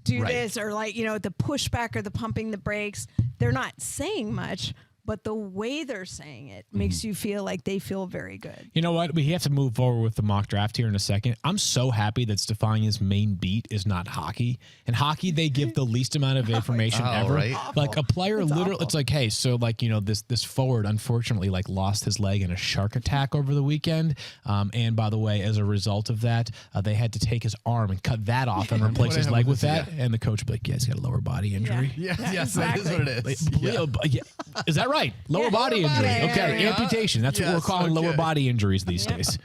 do this, or the pushback or the pumping the brakes. They're not saying much, but the way they're saying it makes you feel like they feel very good. You know what? We have to move forward with the mock draft here in a second. I'm so happy that Stephania's main beat is not hockey. In hockey, they give the least amount of information ever. Right? Like a player, literally, it's like, hey, so this forward unfortunately lost his leg in a shark attack over the weekend. And by the way, as a result of that, they had to take his arm and cut that off and replace his leg with that. And the coach would be like, yeah, he's got a lower body injury. Yes, exactly. That is what it is. Is that right. Lower body injury. Okay, amputation. That's what we're calling lower body injuries these days.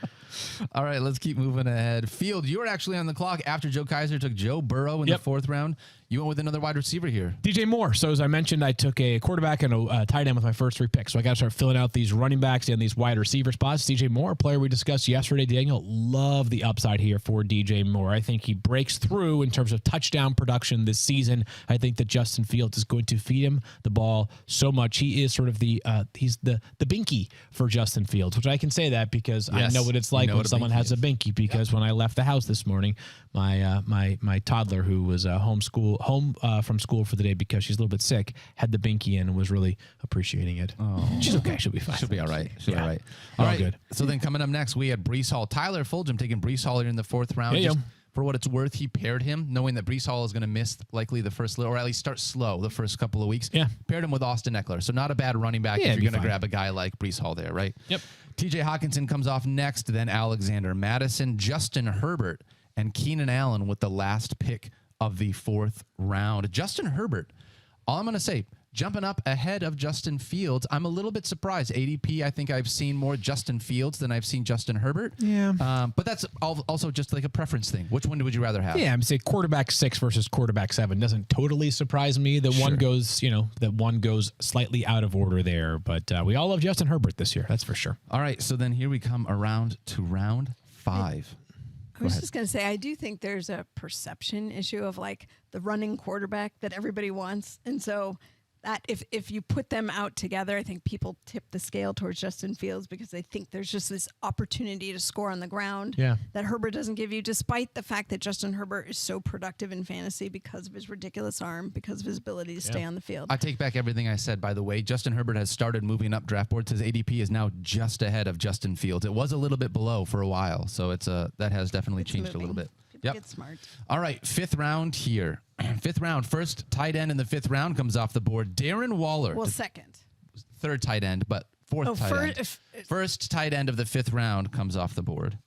All right, let's keep moving ahead. Field, you were actually on the clock after Joe Kaiser took Joe Burrow in the 4th round. You went with another wide receiver here. DJ Moore. So as I mentioned, I took a quarterback and a tight end with my first 3 picks. So I got to start filling out these running backs and these wide receiver spots. DJ Moore, a player we discussed yesterday. Daniel, love the upside here for DJ Moore. I think he breaks through in terms of touchdown production this season. I think that Justin Fields is going to feed him the ball so much. He is sort of he's the binky for Justin Fields, which I can say that because I know what it's like when someone has a binky. Because when I left the house this morning, my toddler who was home from school for the day because she's a little bit sick had the binky and was really appreciating it. Oh. She's okay. She'll be fine. She'll be all right. She'll be all right. All right. Good. So then coming up next, we had Breece Hall. Tyler Fulgham taking Breece Hall here in the 4th round. Just for what it's worth, he paired him, knowing that Breece Hall is going to miss likely the first little, or at least start slow the first couple of weeks. Yeah. Paired him with Austin Eckler. So not a bad running back if you're going to grab a guy like Breece Hall there, right? Yep. TJ Hawkinson comes off next, then Alexander Madison, Justin Herbert, and Keenan Allen with the last pick of the 4th round. Justin Herbert, all I'm going to say, jumping up ahead of Justin Fields. I'm a little bit surprised. ADP, I think I've seen more Justin Fields than I've seen Justin Herbert. Yeah. But that's also just like a preference thing. Which one would you rather have? Yeah, I'm saying quarterback 6 versus quarterback 7 doesn't totally surprise me. That one goes slightly out of order there. But we all love Justin Herbert this year. That's for sure. All right. So then here we come around to round 5. I was just going to say, I do think there's a perception issue of like the running quarterback that everybody wants. And so that if you put them out together, I think people tip the scale towards Justin Fields because they think there's just this opportunity to score on the ground that Herbert doesn't give you, despite the fact that Justin Herbert is so productive in fantasy because of his ridiculous arm, because of his ability to stay on the field. I take back everything I said, by the way. Justin Herbert has started moving up draft boards. His ADP is now just ahead of Justin Fields. It was a little bit below for a while, so that has definitely changed a little bit. People get smart. All right, 5th round here. 5th round, first tight end in the 5th round comes off the board. Darren Waller. Well, second. 3rd tight end, but 4th tight end. First tight end of the 5th round comes off the board.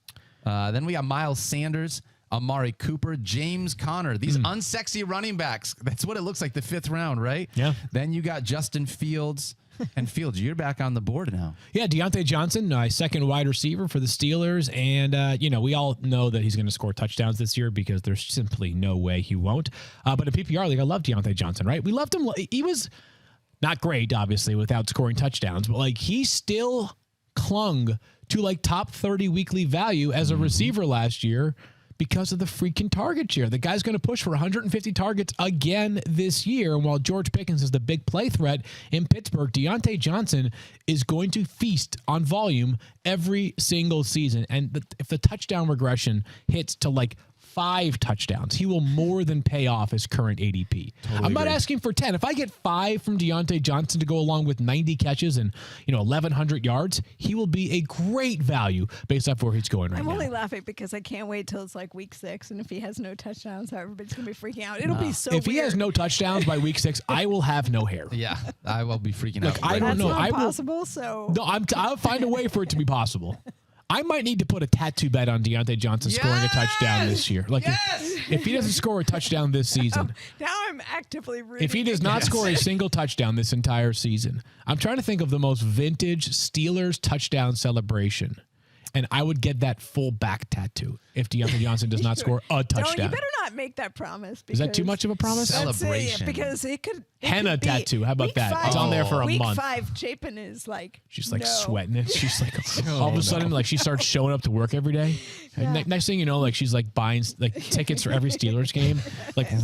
Then we got Miles Sanders, Amari Cooper, James Conner. These unsexy running backs. That's what it looks like, the 5th round, right? Yeah. Then you got Justin Fields. And Fields, you're back on the board now. Yeah, Deontay Johnson, second wide receiver for the Steelers. And, we all know that he's going to score touchdowns this year because there's simply no way he won't. But in PPR League, I love Deontay Johnson, right? We loved him. He was not great, obviously, without scoring touchdowns. But, he still clung to, top 30 weekly value as a receiver last year because of the freaking target share. The guy's going to push for 150 targets again this year. And while George Pickens is the big play threat in Pittsburgh, Deontay Johnson is going to feast on volume every single season. And if the touchdown regression hits to 5 touchdowns, he will more than pay off his current ADP. I'm not asking for 10. If I get 5 from Deontay Johnson to go along with 90 catches and 1,100 yards, he will be a great value based off where he's going right now. I'm only laughing because I can't wait till it's week 6, and if he has no touchdowns, everybody's gonna be freaking out. It'll be so. If he has no touchdowns by week 6, I will have no hair. Yeah, I will be freaking out. I don't know. That's not possible. So no, I'll find a way for it to be possible. I might need to put a tattoo bet on Deontay Johnson scoring a touchdown this year. If he doesn't score a touchdown this season. Now I'm actively rooting. If he does not score a single touchdown this entire season, I'm trying to think of the most vintage Steelers touchdown celebration. And I would get that full back tattoo if Deontay Johnson does not score a touchdown. No, you better not make that promise. Is that too much of a promise? Celebration. Because it could. Henna tattoo. How about that? It's on there for a month. Week 5, Chapin is she's sweating it. She's all of a sudden, she starts showing up to work every day. Yeah. Next thing you know, she's buying tickets for every Steelers game,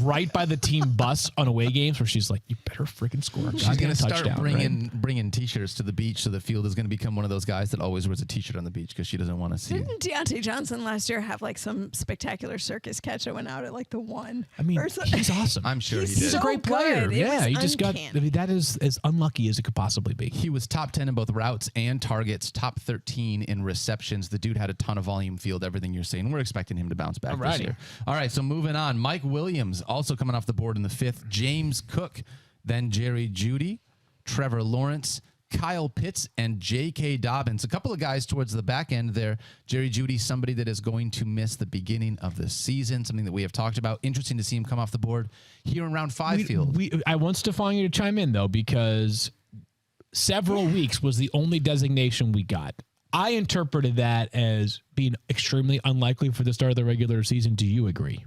right by the team bus on away games, where she's you better freaking score. She's going to start bringing T-shirts to the beach, so the Field is going to become one of those guys that always wears a T-shirt on the beach because she doesn't want to see. Didn't Deontay Johnson last year have some spectacular circus catch that went out at the 1? I mean, he's awesome. I'm sure he did. He's a great player. Yeah, he just got. That is as unlucky as it could possibly be. He was top 10 in both routes and targets, top 13 in receptions. The dude had a ton of volume, Field, everything you're saying. We're expecting him to bounce back this year. All right, so moving on. Mike Williams also coming off the board in the 5th. James Cook, then Jerry Jeudy, Trevor Lawrence, Kyle Pitts, and J.K. Dobbins. A couple of guys towards the back end there. Jerry Jeudy, somebody that is going to miss the beginning of the season, something that we have talked about. Interesting to see him come off the board here in round 5, Field. I want Stephania to chime in, though, because several weeks was the only designation we got. I interpreted that as being extremely unlikely for the start of the regular season. Do you agree?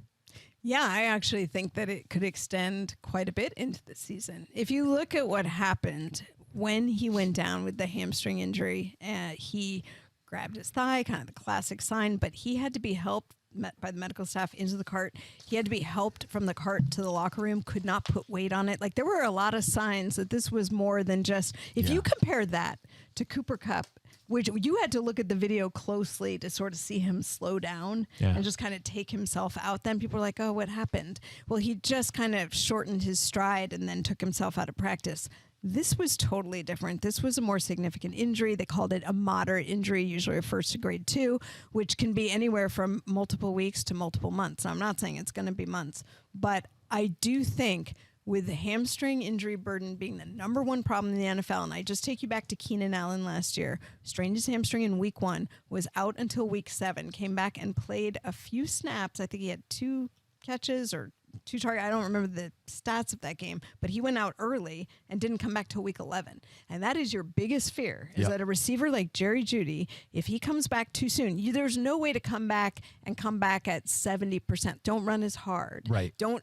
Yeah, I actually think that it could extend quite a bit into the season. If you look at what happened when he went down with the hamstring injury, he grabbed his thigh, kind of the classic sign, but he had to be helped by the medical staff into the cart. He had to be helped from the cart to the locker room, could not put weight on it. Like, there were a lot of signs that this was more than just, if you compare that to Cooper Kupp, which you had to look at the video closely to sort of see him slow down and just kind of take himself out. Then people were like, oh, what happened? Well, he just kind of shortened his stride and then took himself out of practice. This was totally different. This was a more significant injury. They called it a moderate injury, usually refers to grade 2, which can be anywhere from multiple weeks to multiple months. I'm not saying it's going to be months, but I do think with the hamstring injury burden being the number one problem in the NFL, and I just take you back to Keenan Allen last year, strained his hamstring in week 1, was out until week 7, came back and played a few snaps. I think he had 2 catches or 2 targets. I don't remember the stats of that game, but he went out early and didn't come back till week 11. And that is your biggest fear, is that a receiver like Jerry Jeudy, if he comes back too soon, there's no way to come back at 70%. Don't run as hard. Right. Don't,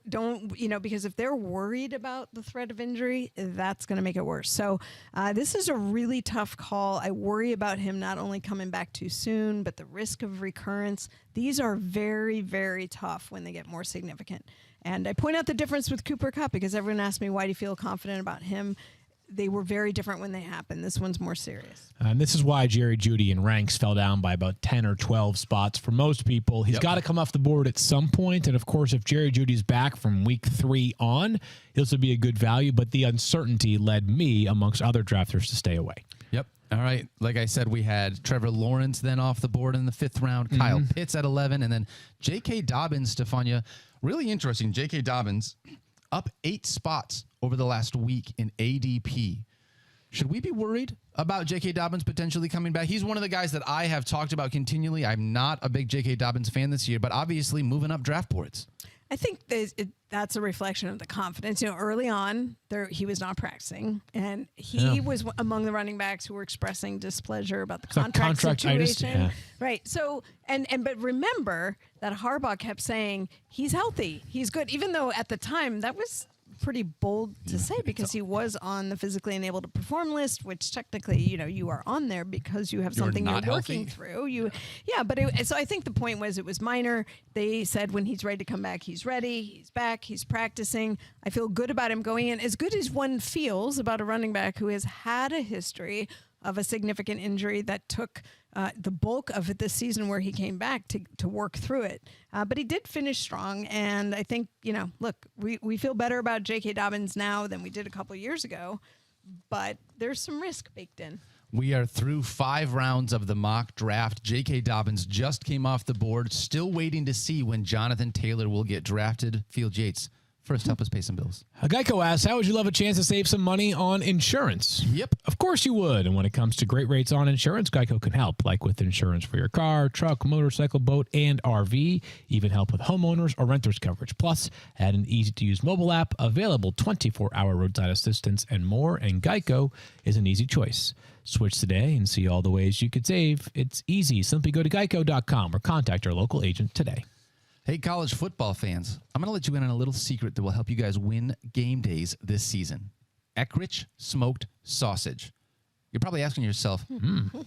because if they're worried about the threat of injury, that's going to make it worse. So this is a really tough call. I worry about him not only coming back too soon, but the risk of recurrence. These are very, very tough when they get more significant. And I point out the difference with Cooper Kupp because everyone asked me, why do you feel confident about him? They were very different when they happened. This one's more serious. And this is why Jerry Jeudy in ranks fell down by about 10 or 12 spots for most people. He's got to come off the board at some point. And, of course, if Jerry Judy's back from week 3 on, he'll still be a good value. But the uncertainty led me, amongst other drafters, to stay away. Yep. All right. Like I said, we had Trevor Lawrence then off the board in the 5th round, Kyle Pitts at 11, and then J.K. Dobbins, Stephania. Really interesting. J.K. Dobbins up 8 spots over the last week in ADP. Should we be worried about J.K. Dobbins potentially coming back? He's one of the guys that I have talked about continually. I'm not a big J.K. Dobbins fan this year, but obviously moving up draft boards. I think that's a reflection of the confidence. Early on, he was not practicing, and he was among the running backs who were expressing displeasure about the contract situation. Right. So, but remember that Harbaugh kept saying he's healthy, he's good, even though at the time that was pretty bold to say because he was on the physically unable to perform list, which technically, you are on there because you have something you're working through. So I think the point was it was minor. They said when he's ready to come back, he's ready. He's back. He's practicing. I feel good about him going in. As good as one feels about a running back who has had a history of a significant injury that took the bulk of it this season where he came back to work through it. But he did finish strong. And I think, look, we feel better about J.K. Dobbins now than we did a couple of years ago. But there's some risk baked in. We are through 5 rounds of the mock draft. J.K. Dobbins just came off the board. Still waiting to see when Jonathan Taylor will get drafted. Field Yates. First, help us pay some bills. Geico asks, how would you love a chance to save some money on insurance? Yep. Of course you would. And when it comes to great rates on insurance, Geico can help, like with insurance for your car, truck, motorcycle, boat, and RV. Even help with homeowners or renters coverage. Plus, add an easy-to-use mobile app, available 24-hour roadside assistance, and more. And Geico is an easy choice. Switch today and see all the ways you could save. It's easy. Simply go to geico.com or contact your local agent today. Hey, college football fans, I'm going to let you in on a little secret that will help you guys win game days this season. Eckrich smoked sausage. You're probably asking yourself,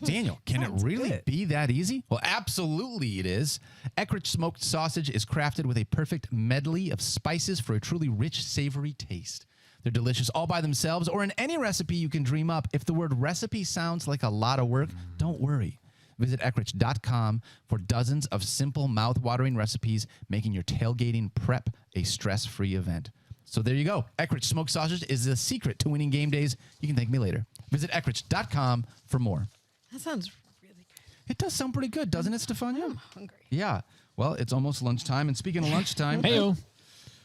Daniel, can it really be that easy? Well, absolutely it is. Eckrich smoked sausage is crafted with a perfect medley of spices for a truly rich, savory taste. They're delicious all by themselves or in any recipe you can dream up. If the word recipe sounds like a lot of work, don't worry. Visit Eckrich.com for dozens of simple, mouth-watering recipes, making your tailgating prep a stress-free event. So there you go. Eckrich smoked sausage is the secret to winning game days. You can thank me later. Visit Eckrich.com for more. That sounds really good. It does sound pretty good, doesn't it, Stephania? I'm hungry. Yeah. Well, it's almost lunchtime. And speaking of lunchtime... Hey-o.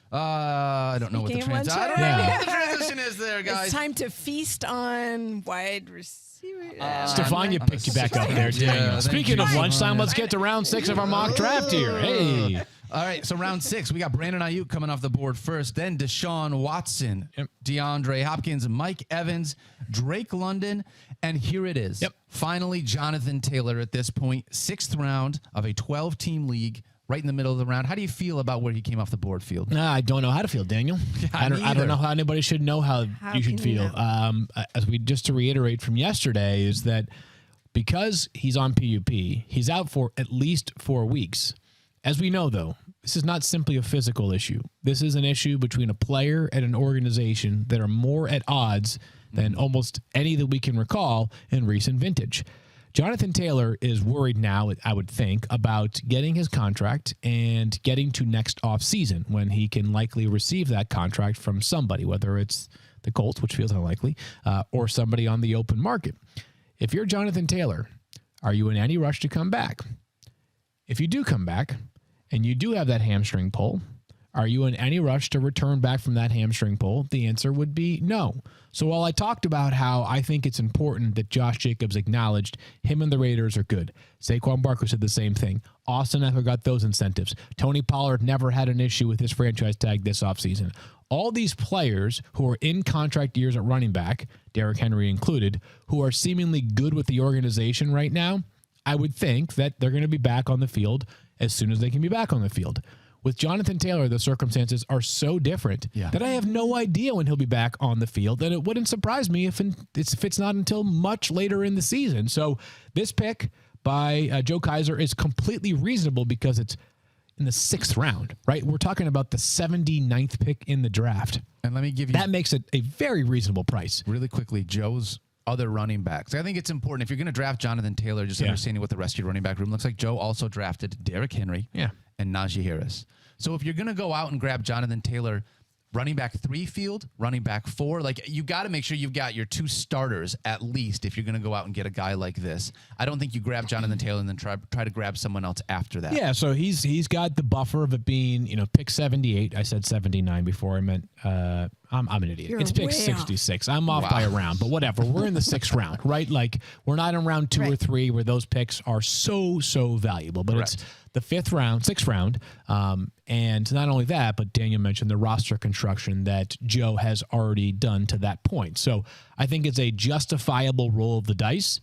I don't know what the transition is there, guys. It's time to feast on wide receiver. Stephania picked you back up there, Daniel. Speaking of lunchtime, let's get to round 6 of our mock draft here. Hey. All right, so round 6, we got Brandon Ayuk coming off the board first, then Deshaun Watson, DeAndre Hopkins, Mike Evans, Drake London, and here it is. Finally, Jonathan Taylor at this point, 6th round of a 12-team league, right in the middle of the round. How do you feel about where he came off the board, Field? I don't know how to feel, Daniel. I don't know how anybody should know how you should feel. Just to reiterate from yesterday is that because he's on PUP, he's out for at least 4 weeks. As we know, though, this is not simply a physical issue. This is an issue between a player and an organization that are more at odds than almost any that we can recall in recent vintage. Jonathan Taylor is worried now, I would think, about getting his contract and getting to next offseason when he can likely receive that contract from somebody, whether it's the Colts, which feels unlikely, or somebody on the open market. If you're Jonathan Taylor, are you in any rush to come back? If you do come back and you do have that hamstring pull, are you in any rush to return back from that hamstring pull? The answer would be no. So while I talked about how I think it's important that Josh Jacobs acknowledged him and the Raiders are good, Saquon Barkley said the same thing. Austin Eckler got those incentives. Tony Pollard never had an issue with his franchise tag this offseason. All these players who are in contract years at running back, Derrick Henry included, who are seemingly good with the organization right now, I would think that they're going to be back on the field as soon as they can be back on the field. With Jonathan Taylor, the circumstances are so different that I have no idea when he'll be back on the field, and it wouldn't surprise me if it's not until much later in the season. So this pick by Joe Kaiser is completely reasonable because it's in the 6th round, right? We're talking about the 79th pick in the draft. And let me give you... That makes it a very reasonable price. Really quickly, Joe's other running backs. I think it's important, if you're going to draft Jonathan Taylor, just understanding what the rest of your running back room looks like. Joe also drafted Derrick Henry and Najee Harris. So if you're going to go out and grab Jonathan Taylor, running back 3 field, running back 4, like you got to make sure you've got your 2 starters at least if you're going to go out and get a guy like this. I don't think you grab Jonathan Taylor and then try to grab someone else after that. Yeah, so he's got the buffer of it being, pick 78. I said 79 before. I meant I'm an idiot. It's pick 66. I'm off by a round, but whatever. We're in the 6th round, right? Like we're not in round 2 or 3 where those picks are so valuable, but it's the 6th round. And not only that, but Daniel mentioned the roster construction that Joe has already done to that point. So I think it's a justifiable roll of the dice.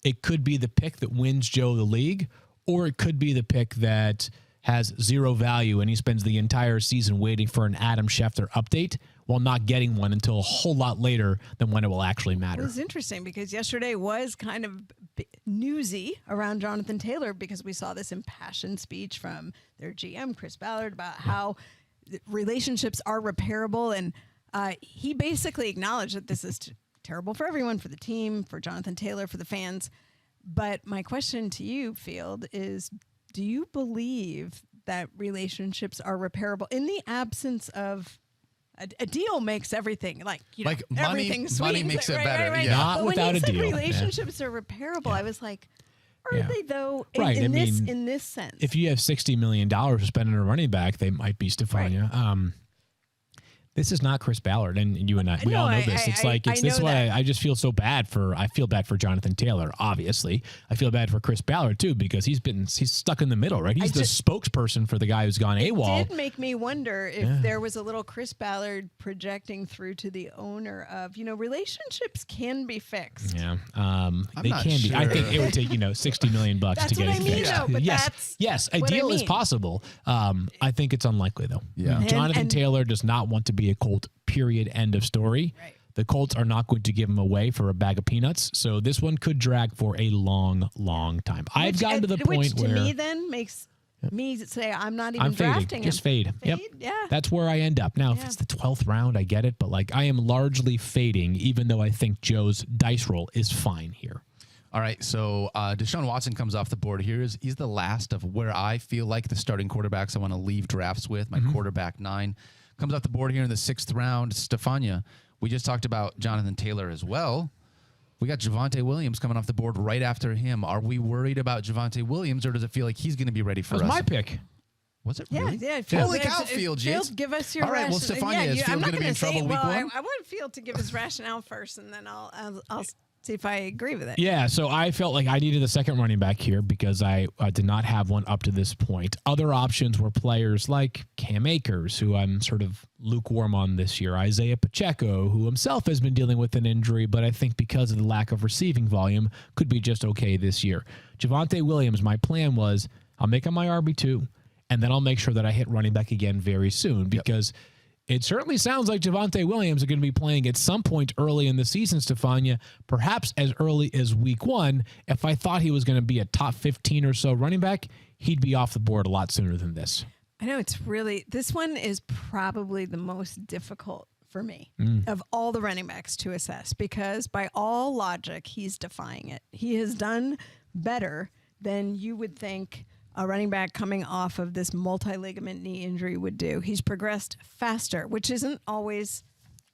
It could be the pick that wins Joe the league, or it could be the pick that has 0 value and he spends the entire season waiting for an Adam Schefter update while not getting one until a whole lot later than when it will actually matter. It was interesting because yesterday was kind of newsy around Jonathan Taylor because we saw this impassioned speech from their GM, Chris Ballard, about how relationships are repairable. And he basically acknowledged that this is terrible for everyone, for the team, for Jonathan Taylor, for the fans. But my question to you, Field, is do you believe that relationships are repairable in the absence of a deal makes everything like everything sweet. Money makes it better. Right. Yeah. Not but without when a you said deal. relationships are repairable, I was like, are they though? Right. In this sense, if you have $60 million to spend on a running back, they might be Stephania. Right. This is not Chris Ballard, and you and I, we all know this. This is why I just feel so bad I feel bad for Jonathan Taylor, obviously. I feel bad for Chris Ballard, too, because he's stuck in the middle, right? He's the spokesperson for the guy who's gone AWOL. It did make me wonder if there was a little Chris Ballard projecting through to the owner of, relationships can be fixed. Yeah. They can be. I think it would take, $60 million to That's get what it I mean, fixed. though, but Yes, a what I deal is mean. possible. I think it's unlikely, though. Yeah. Jonathan Taylor does not want to be a Colt, period, end of story. Right. The Colts are not going to give him away for a bag of peanuts, so this one could drag for a long, long time. I've gotten to the point which where to me then makes me say I'm not even I'm fading. drafting him. Just fade. Yep. Yeah. That's where I end up. Now, if it's the 12th round, I get it, but I am largely fading, even though I think Joe's dice roll is fine here. All right, so Deshaun Watson comes off the board here. He's the last of where I feel like the starting quarterbacks I want to leave drafts with. My quarterback 9 comes off the board here in the 6th round. Stephania, we just talked about Jonathan Taylor as well. We got Javonte Williams coming off the board right after him. Are we worried about Javonte Williams, or does it feel like he's going to be ready for us? That was my pick. Was it Yeah, really? yeah. Holy cow, Field, Yates. Give us your All right, well, rationale. Stephania, is I'm Field not going to be in say- trouble week well, one? I want Field to give his rationale first, and then I'll see if I agree with it. Yeah, so I felt like I needed a second running back here because I did not have one up to this point. Other options were players like Cam Akers, who I'm sort of lukewarm on this year, Isaiah Pacheco, who himself has been dealing with an injury, but I think because of the lack of receiving volume, could be just okay this year. Javonte Williams, my plan was I'll make him my RB2, and then I'll make sure that I hit running back again very soon because it certainly sounds like Javonte Williams are going to be playing at some point early in the season, Stephania, perhaps as early as week 1. If I thought he was going to be a top 15 or so running back, he'd be off the board a lot sooner than this. I know this one is probably the most difficult for me of all the running backs to assess because by all logic, he's defying it. He has done better than you would think a running back coming off of this multi-ligament knee injury would do. He's progressed faster, which isn't always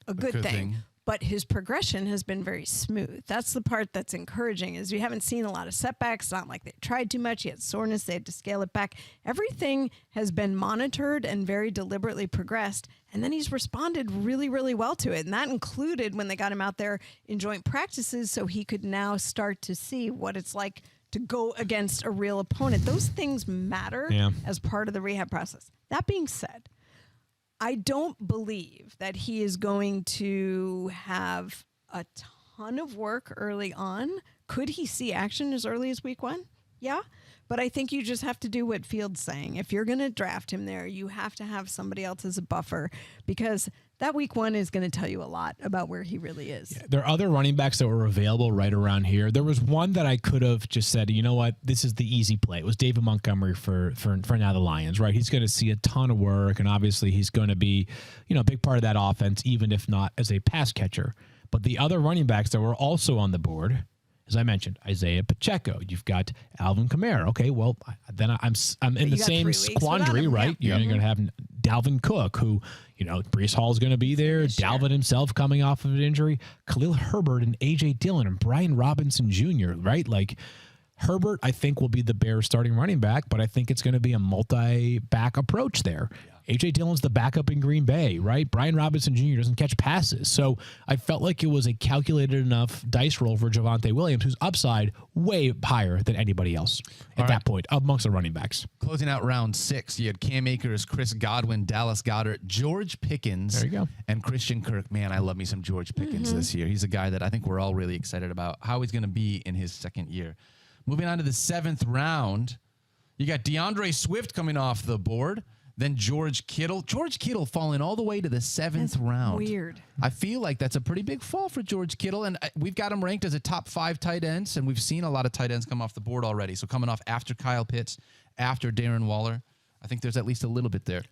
a good thing. But his progression has been very smooth. That's the part that's encouraging is you haven't seen a lot of setbacks. It's not like they tried too much. He had soreness. They had to scale it back. Everything has been monitored and very deliberately progressed. And then he's responded really, really well to it. And that included when they got him out there in joint practices so he could now start to see what it's like to go against a real opponent. Those things matter as part of the rehab process. That being said, I don't believe that he is going to have a ton of work early on. Could he see action as early as week 1? Yeah. But I think you just have to do what Field's saying. If you're going to draft him there, you have to have somebody else as a buffer because that week 1 is going to tell you a lot about where he really is. Yeah, there are other running backs that were available right around here. There was one that I could have just said, you know what, this is the easy play. It was David Montgomery for now the Lions, right? He's going to see a ton of work, and obviously he's going to be, a big part of that offense, even if not as a pass catcher. But the other running backs that were also on the board, as I mentioned, Isaiah Pacheco. You've got Alvin Kamara. Okay, well, then I'm in the same quandary, right? You're going to have Dalvin Cook, who, Breece Hall is going to be there. Sure. Dalvin himself coming off of an injury. Khalil Herbert and A.J. Dillon and Brian Robinson Jr., right? Like, Herbert, I think, will be the Bears starting running back, but I think it's going to be a multi-back approach there. A.J. Dillon's the backup in Green Bay, right? Brian Robinson Jr. doesn't catch passes. So I felt like it was a calculated enough dice roll for Javonte Williams, whose upside way higher than anybody else at that point amongst the running backs. Closing out round 6, you had Cam Akers, Chris Godwin, Dallas Goedert, George Pickens, there you go, and Christian Kirk. Man, I love me some George Pickens this year. He's a guy that I think we're all really excited about how he's going to be in his second year. Moving on to the 7th round, you got DeAndre Swift coming off the board. Then George Kittle. George Kittle falling all the way to the 7th round. Weird. I feel like that's a pretty big fall for George Kittle. And we've got him ranked as a top 5 tight ends. And we've seen a lot of tight ends come off the board already. So coming off after Kyle Pitts, after Darren Waller, I think there's at least a little bit there.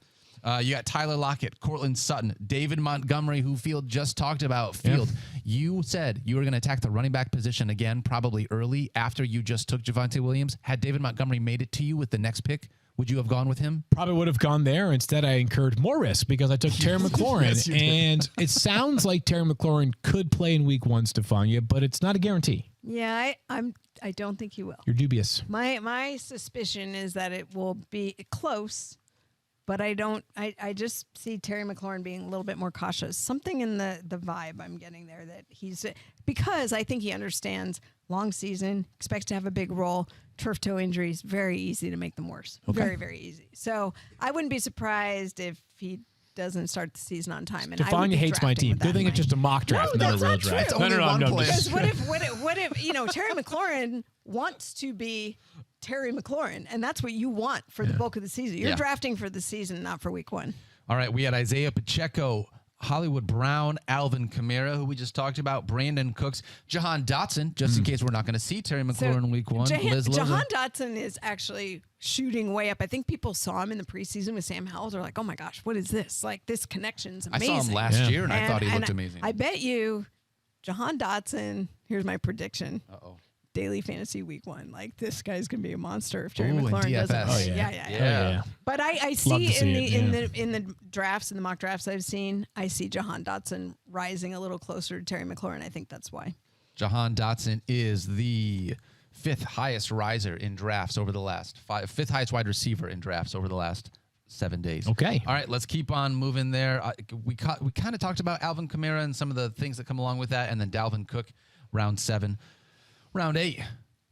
You got Tyler Lockett, Cortland Sutton, David Montgomery, who Field just talked about. Field, you said you were going to attack the running back position again, probably early after you just took Javonte Williams. Had David Montgomery made it to you with the next pick, would you have gone with him? Probably would have gone there. Instead, I incurred more risk because I took Terry McLaurin. Yes, and it sounds like Terry McLaurin could play in week 1, Stephania, but it's not a guarantee. Yeah, I don't think he will. You're dubious. My suspicion is that it will be close, but I just see Terry McLaurin being a little bit more cautious. Something in the vibe I'm getting there that he's, because I think he understands long season, expects to have a big role. Turf toe injuries, very easy to make them worse. Okay. Very, very easy. So I wouldn't be surprised if he doesn't start the season on time. And Stephania hates my team. Good thing it's just a mock draft, not a real draft. No. Because what if Terry McLaurin wants to be Terry McLaurin, and that's what you want for the bulk of the season. You're drafting for the season, not for week 1. All right, we had Isaiah Pacheco, Hollywood Brown, Alvin Kamara, who we just talked about, Brandon Cooks, Jahan Dotson, just in case we're not going to see Terry McLaurin in week 1. Jahan Dotson is actually shooting way up. I think people saw him in the preseason with Sam Howell. They're like, oh my gosh, what is this? Like, this connection's amazing. I saw him last year, and I thought he looked amazing. I bet you Jahan Dotson, here's my prediction. Uh-oh. Daily fantasy week 1. Like, this guy's gonna be a monster if Terry McLaurin does it. Oh, yeah. But I see in the drafts, in the mock drafts I've seen, I see Jahan Dotson rising a little closer to Terry McLaurin. I think that's why. Jahan Dotson is the 5th highest riser in drafts over the last 5th highest wide receiver in drafts over the last 7 days. Okay. All right, let's keep on moving there. We kind of talked about Alvin Kamara and some of the things that come along with that, and then Dalvin Cook. round 7. Round 8.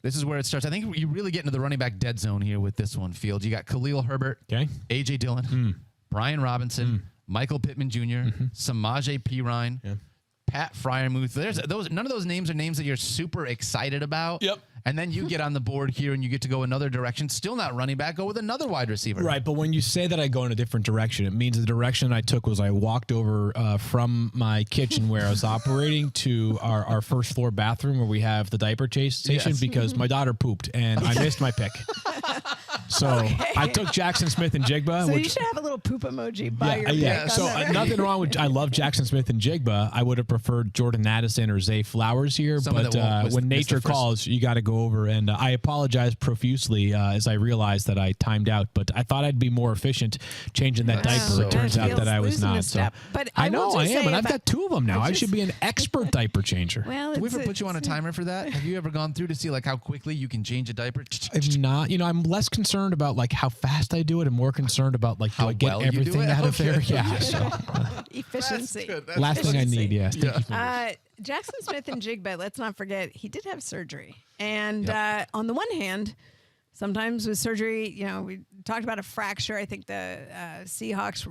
This is where it starts. I think you really get into the running back dead zone here with this one, Field. You got Khalil Herbert, A.J. Dillon, Brian Robinson, Michael Pittman Jr., Samaje Perine, Pat Fryermuth. None of those names are names that you're super excited about. Yep. And then you get on the board here and you get to go another direction. Still not running back. Go with another wide receiver. Right, but when you say that I go in a different direction, it means the direction I took was I walked over from my kitchen where I was operating to our first floor bathroom where we have the diaper chase station because my daughter pooped and I missed my pick. So I took Jackson Smith and Jigba. So you should have a little poop emoji by your pick. So nothing wrong with. I love Jackson Smith and Jigba. I would have preferred Jordan Addison or Zay Flowers here, but when nature calls, you got to go over. And I apologize profusely as I realized that I timed out. But I thought I'd be more efficient changing that diaper. It turns out that I was not. So but I know I am, and I've got 2 of them now. I should be an expert diaper changer. Well, did we ever put you on a timer for that? Have you ever gone through to see like how quickly you can change a diaper? I'm not. I'm less concerned about like how fast I do it and more concerned about like do I get everything out of there? Yeah. So, efficiency. Last thing I need. Yes. Jackson Smith and Jigba, let's not forget, he did have surgery. And on the one hand, sometimes with surgery, we talked about a fracture. I think the Seahawks,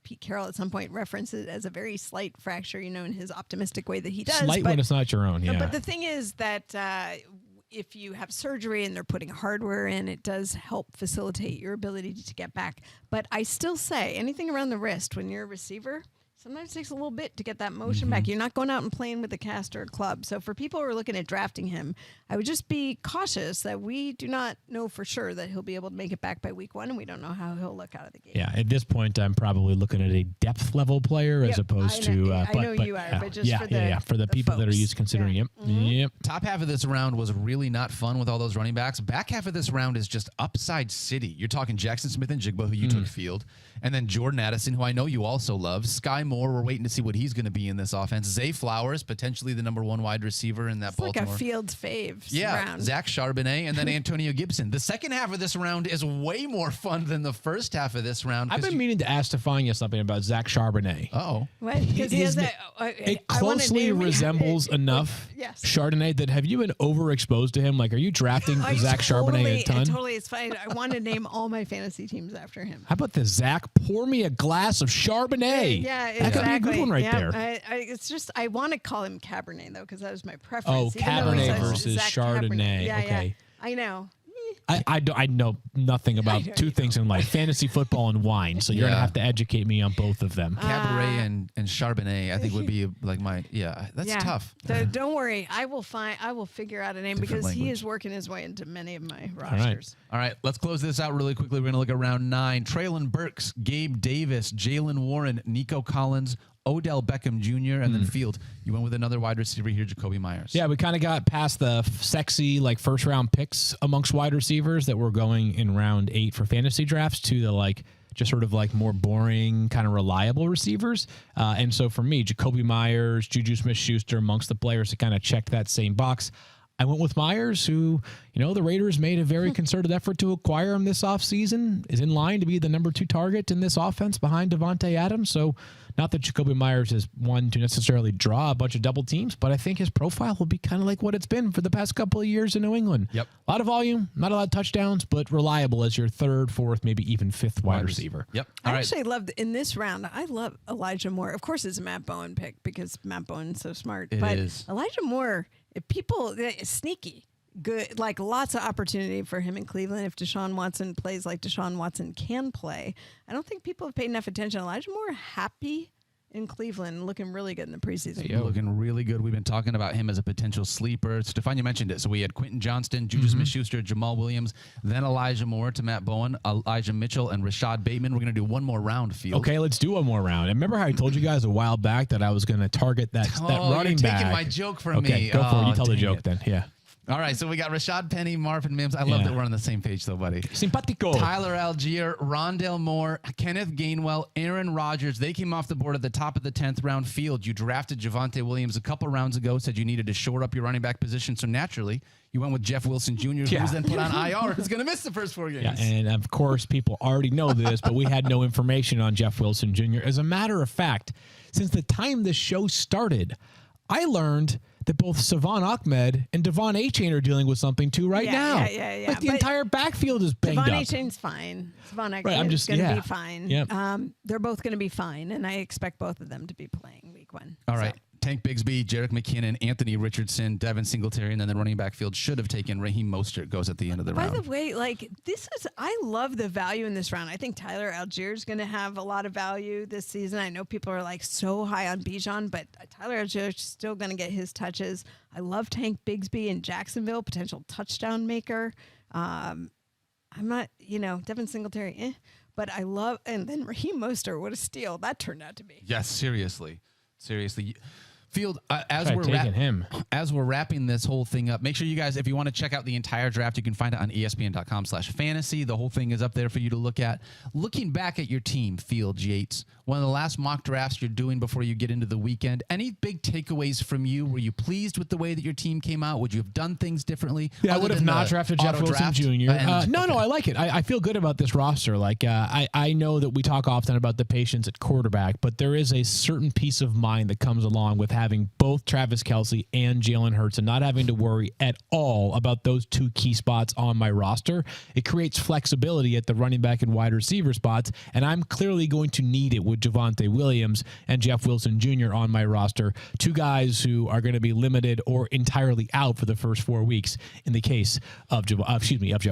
Pete Carroll at some point referenced it as a very slight fracture, in his optimistic way that he does. Slight when it's not your own, yeah. But the thing is that if you have surgery and they're putting hardware in, it does help facilitate your ability to get back. But I still say anything around the wrist when you're a receiver, sometimes it takes a little bit to get that motion back. You're not going out and playing with a cast or a club. So for people who are looking at drafting him, I would just be cautious that we do not know for sure that he'll be able to make it back by week 1, and we don't know how he'll look out of the game. Yeah, at this point, I'm probably looking at a depth level player as opposed to. I know you are, but just for the people folks. that are used to considering. Yep. Top half of this round was really not fun with all those running backs. Back half of this round is just upside city. You're talking Jackson Smith and Jigba, who you took Field, and then Jordan Addison, who I know you also love. Sky Moore, we're waiting to see what he's going to be in this offense. Zay Flowers, potentially the number 1 wide receiver in that Baltimore. Like a Fields faves round. Zach Charbonnet, and then Antonio Gibson. The second half of this round is way more fun than the first half of this round. I've been meaning to ask Stephania something about Zach Charbonnet. Oh, what? Because he has it closely resembles enough Chardonnay that have you been overexposed to him? Like, are you drafting Zach Charbonnet a ton? Totally, it's fine. I want to name all my fantasy teams after him. How about the Zach? Pour me a glass of Charbonnet. Yeah, exactly. That could be a good one right there. It's just I want to call him Cabernet though because that was my preference. Oh, Cabernet versus Chardonnay. Yeah, okay. I know. I know nothing about 2 things in life: fantasy football and wine. So you're gonna have to educate me on both of them. Cabaret and Charbonnet, I think would be like my That's tough. So don't worry, I will figure out a name because he is working his way into many of my rosters. All right, let's close this out really quickly. We're gonna look at round 9. Traylon Burks, Gabe Davis, Jalen Warren, Nico Collins, Odell Beckham Jr., and then Field. You went with another wide receiver here, Jacoby Myers. Yeah, we kind of got past the sexy first round picks amongst wide receivers that were going in round 8 for fantasy drafts to the just sort of more boring, kind of reliable receivers. And so for me, Jacoby Myers, Juju Smith-Schuster amongst the players that kind of checked that same box. I went with Myers, who, the Raiders made a very concerted effort to acquire him this offseason, is in line to be the number 2 target in this offense behind Devontae Adams. So not that Jacoby Myers is one to necessarily draw a bunch of double teams, but I think his profile will be kind of like what it's been for the past couple of years in New England. Yep. A lot of volume, not a lot of touchdowns, but reliable as your 3rd, 4th, maybe even 5th wide receiver. Yep. I actually loved in this round. I love Elijah Moore. Of course, it's a Matt Bowen pick because Matt Bowen's so smart. It is. Elijah Moore, sneaky. Good, lots of opportunity for him in Cleveland if Deshaun Watson plays like Deshaun Watson can play. I don't think people have paid enough attention. Elijah Moore happy in Cleveland, looking really good in the preseason. Looking really good. We've been talking about him as a potential sleeper. Stephania mentioned it. So we had Quentin Johnston, Juju Smith-Schuster, Jamal Williams, then Elijah Moore to Matt Bowen, Elijah Mitchell, and Rashad Bateman. We're going to do one more round, Field. Okay, let's do one more round. And remember how I told you guys a while back that I was going to target that running you're back? Taking my joke from me. Okay, go for it. You tell the joke then. Yeah. All right, so we got Rashad Penny, Marvin Mims. I love that we're on the same page, though, buddy. Simpatico. Tyler Algier, Rondale Moore, Kenneth Gainwell, Aaron Rodgers. They came off the board at the top of the 10th round. Field, you drafted Javonte Williams a couple rounds ago, said you needed to shore up your running back position. So naturally, you went with Jeff Wilson Jr., who was then put on IR, who's going to miss the first 4 games. Yeah, and of course, people already know this, but we had no information on Jeff Wilson Jr. As a matter of fact, since the time the show started, I learned that both Savon Ahmed and Devon Achane are dealing with something too now. Yeah. Like the But entire backfield is banged Devon up. Achane's fine. Savon Right, Ahmed I'm is just- going to yeah. be fine. Yep. They're both going to be fine, and I expect both of them to be playing week 1. All right. Tank Bigsby, Jerick McKinnon, Anthony Richardson, Devin Singletary, and then the running back field should have taken Raheem Mostert goes at the end of the By round. the way, I love the value in this round. I think Tyler Algier is going to have a lot of value this season. I know people are like so high on Bijan, but Tyler Algier is still going to get his touches. I love Tank Bigsby in Jacksonville, potential touchdown maker. I'm not, Devin Singletary, but I love, and then Raheem Mostert, what a steal that turned out to be. Yes, seriously. Field, as Tried we're taking him. as we're wrapping this whole thing up, make sure you guys, if you want to check out the entire draft, you can find it on ESPN.com/fantasy. The whole thing is up there for you to look at. Looking back at your team, Field Yates, one of the last mock drafts you're doing before you get into the weekend. Any big takeaways from you? Were you pleased with the way that your team came out? Would you have done things differently? Yeah, I other would have than not the drafted Jeff auto Wilson draft? Jr. No, I like it. I feel good about this roster. Like I know that we talk often about the patience at quarterback, but there is a certain peace of mind that comes along with having both Travis Kelce and Jalen Hurts and not having to worry at all about those two key spots on my roster. It creates flexibility at the running back and wide receiver spots, and I'm clearly going to need it with Javonte Williams and Jeff Wilson Jr. on my roster, two guys who are going to be limited or entirely out for the first 4 weeks in the case of Jeff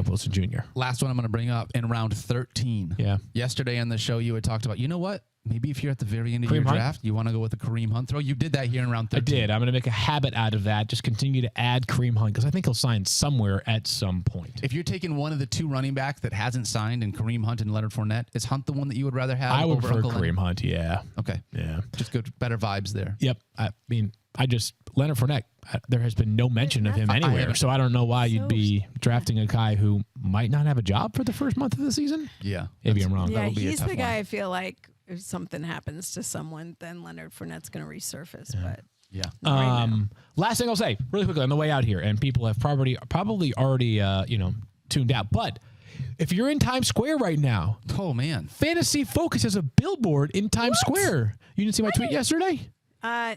Wilson Jr. Last one I'm going to bring up in round 13. Yeah. Yesterday on the show, you had talked about, you know what? Maybe if you're at the very end of Kareem your Hunt? draft, you want to go with the Kareem Hunt throw. You did that here in round 13. I did. I'm going to make a habit out of that. Just continue to add Kareem Hunt because I think he'll sign somewhere at some point. If you're taking one of the two running backs that hasn't signed in Kareem Hunt and Leonard Fournette, is Hunt the one that you would rather have I would over prefer Uncle Kareem Leonard? Hunt. Yeah. Okay. Yeah. Just good, better vibes there. Yep. I mean, Leonard Fournette, there has been no mention of him anywhere. So I don't know why you'd be drafting a guy who might not have a job for the first month of the season. Yeah. Maybe I'm wrong. Yeah, That'll be a he's tough the guy one. I feel like if something happens to someone, then Leonard Fournette's going to resurface. But Yeah. right now. Last thing I'll say really quickly on the way out here, and people have probably already tuned out, but if you're in Times Square right now, Oh, man. Fantasy Focus has a billboard in Times Square. You didn't see my tweet yesterday?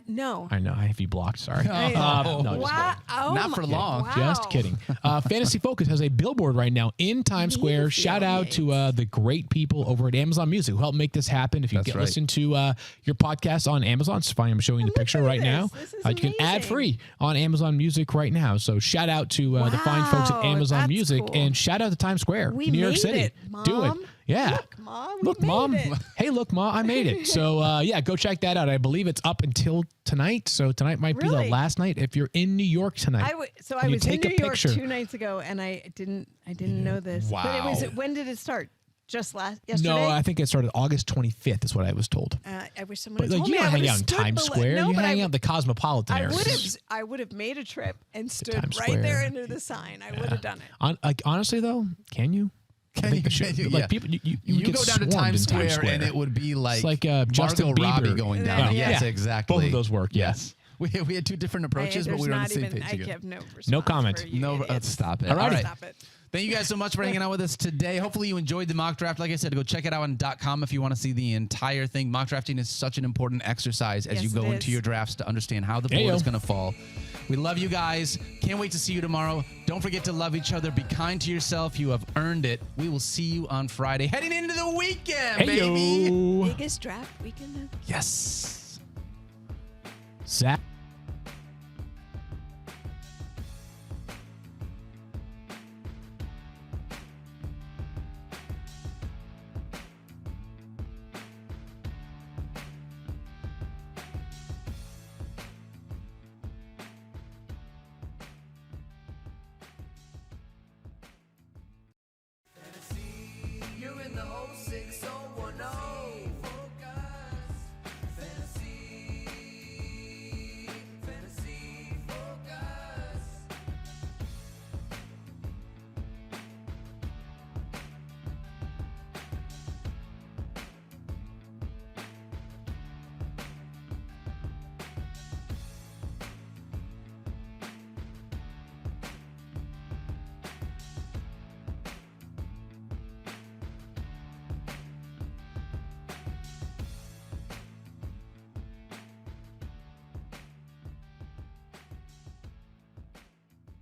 No. I know. I have you blocked. Sorry. Oh. No, just Wow. Oh Not my- for long. Wow. Just kidding. Fantasy Focus has a billboard right now in Times Square. Beautiful, Shout out to the great people over at Amazon Music who helped make this happen. If you That's get right. listen to your podcast on Amazon, Stephania, I'm showing you the picture at right now. this. This is You can ad amazing. free on Amazon Music right now. So shout out to the fine folks at Wow, Amazon that's Music cool. and shout out to Times Square, We New York made City. it, Do it. Mom. Yeah. Look, Mom. we Look, made Mom. it. Hey, look, Mom. I made it. So, go check that out. I believe it's up until tonight. So tonight might be the Really? last night if you're in New York tonight. I You was in take a New York picture. 2 nights ago, and I didn't know this. But it was Wow. when did it start? Just yesterday? No, I think it started August 25th is what I was told. I wish someone But had like, told you me. don't I hang would've out in stood Times below- Square. No, You but hang out in the Cosmopolitan I area. would have made a trip and stood Times right Square. there under the sign. I would have done it. Honestly, though, can you? I Can think you- they should. can you- Like yeah. people, you You get go down to swarmed Times in Square, and it would be like, like, Justin Margot Robbie Bieber. going down. Yeah. Yes, Yeah. exactly. Both of those work, yeah. Yes. We had two different approaches, but There's we were on not the same even, page I again. have no response No comment. for you No, idiots. stop it. All right. Stop it. Thank you guys so much for hanging out with us today. Hopefully you enjoyed the mock draft. Like I said, go check it out on .com if you want to see the entire thing. Mock drafting is such an important exercise as Yes, you go it into is. your drafts to understand how the board Heyo. is going to fall. We love you guys. Can't wait to see you tomorrow. Don't forget to love each other. Be kind to yourself. You have earned it. We will see you on Friday. Heading into the weekend, baby. Heyo. Biggest draft weekend. Yes. Zach.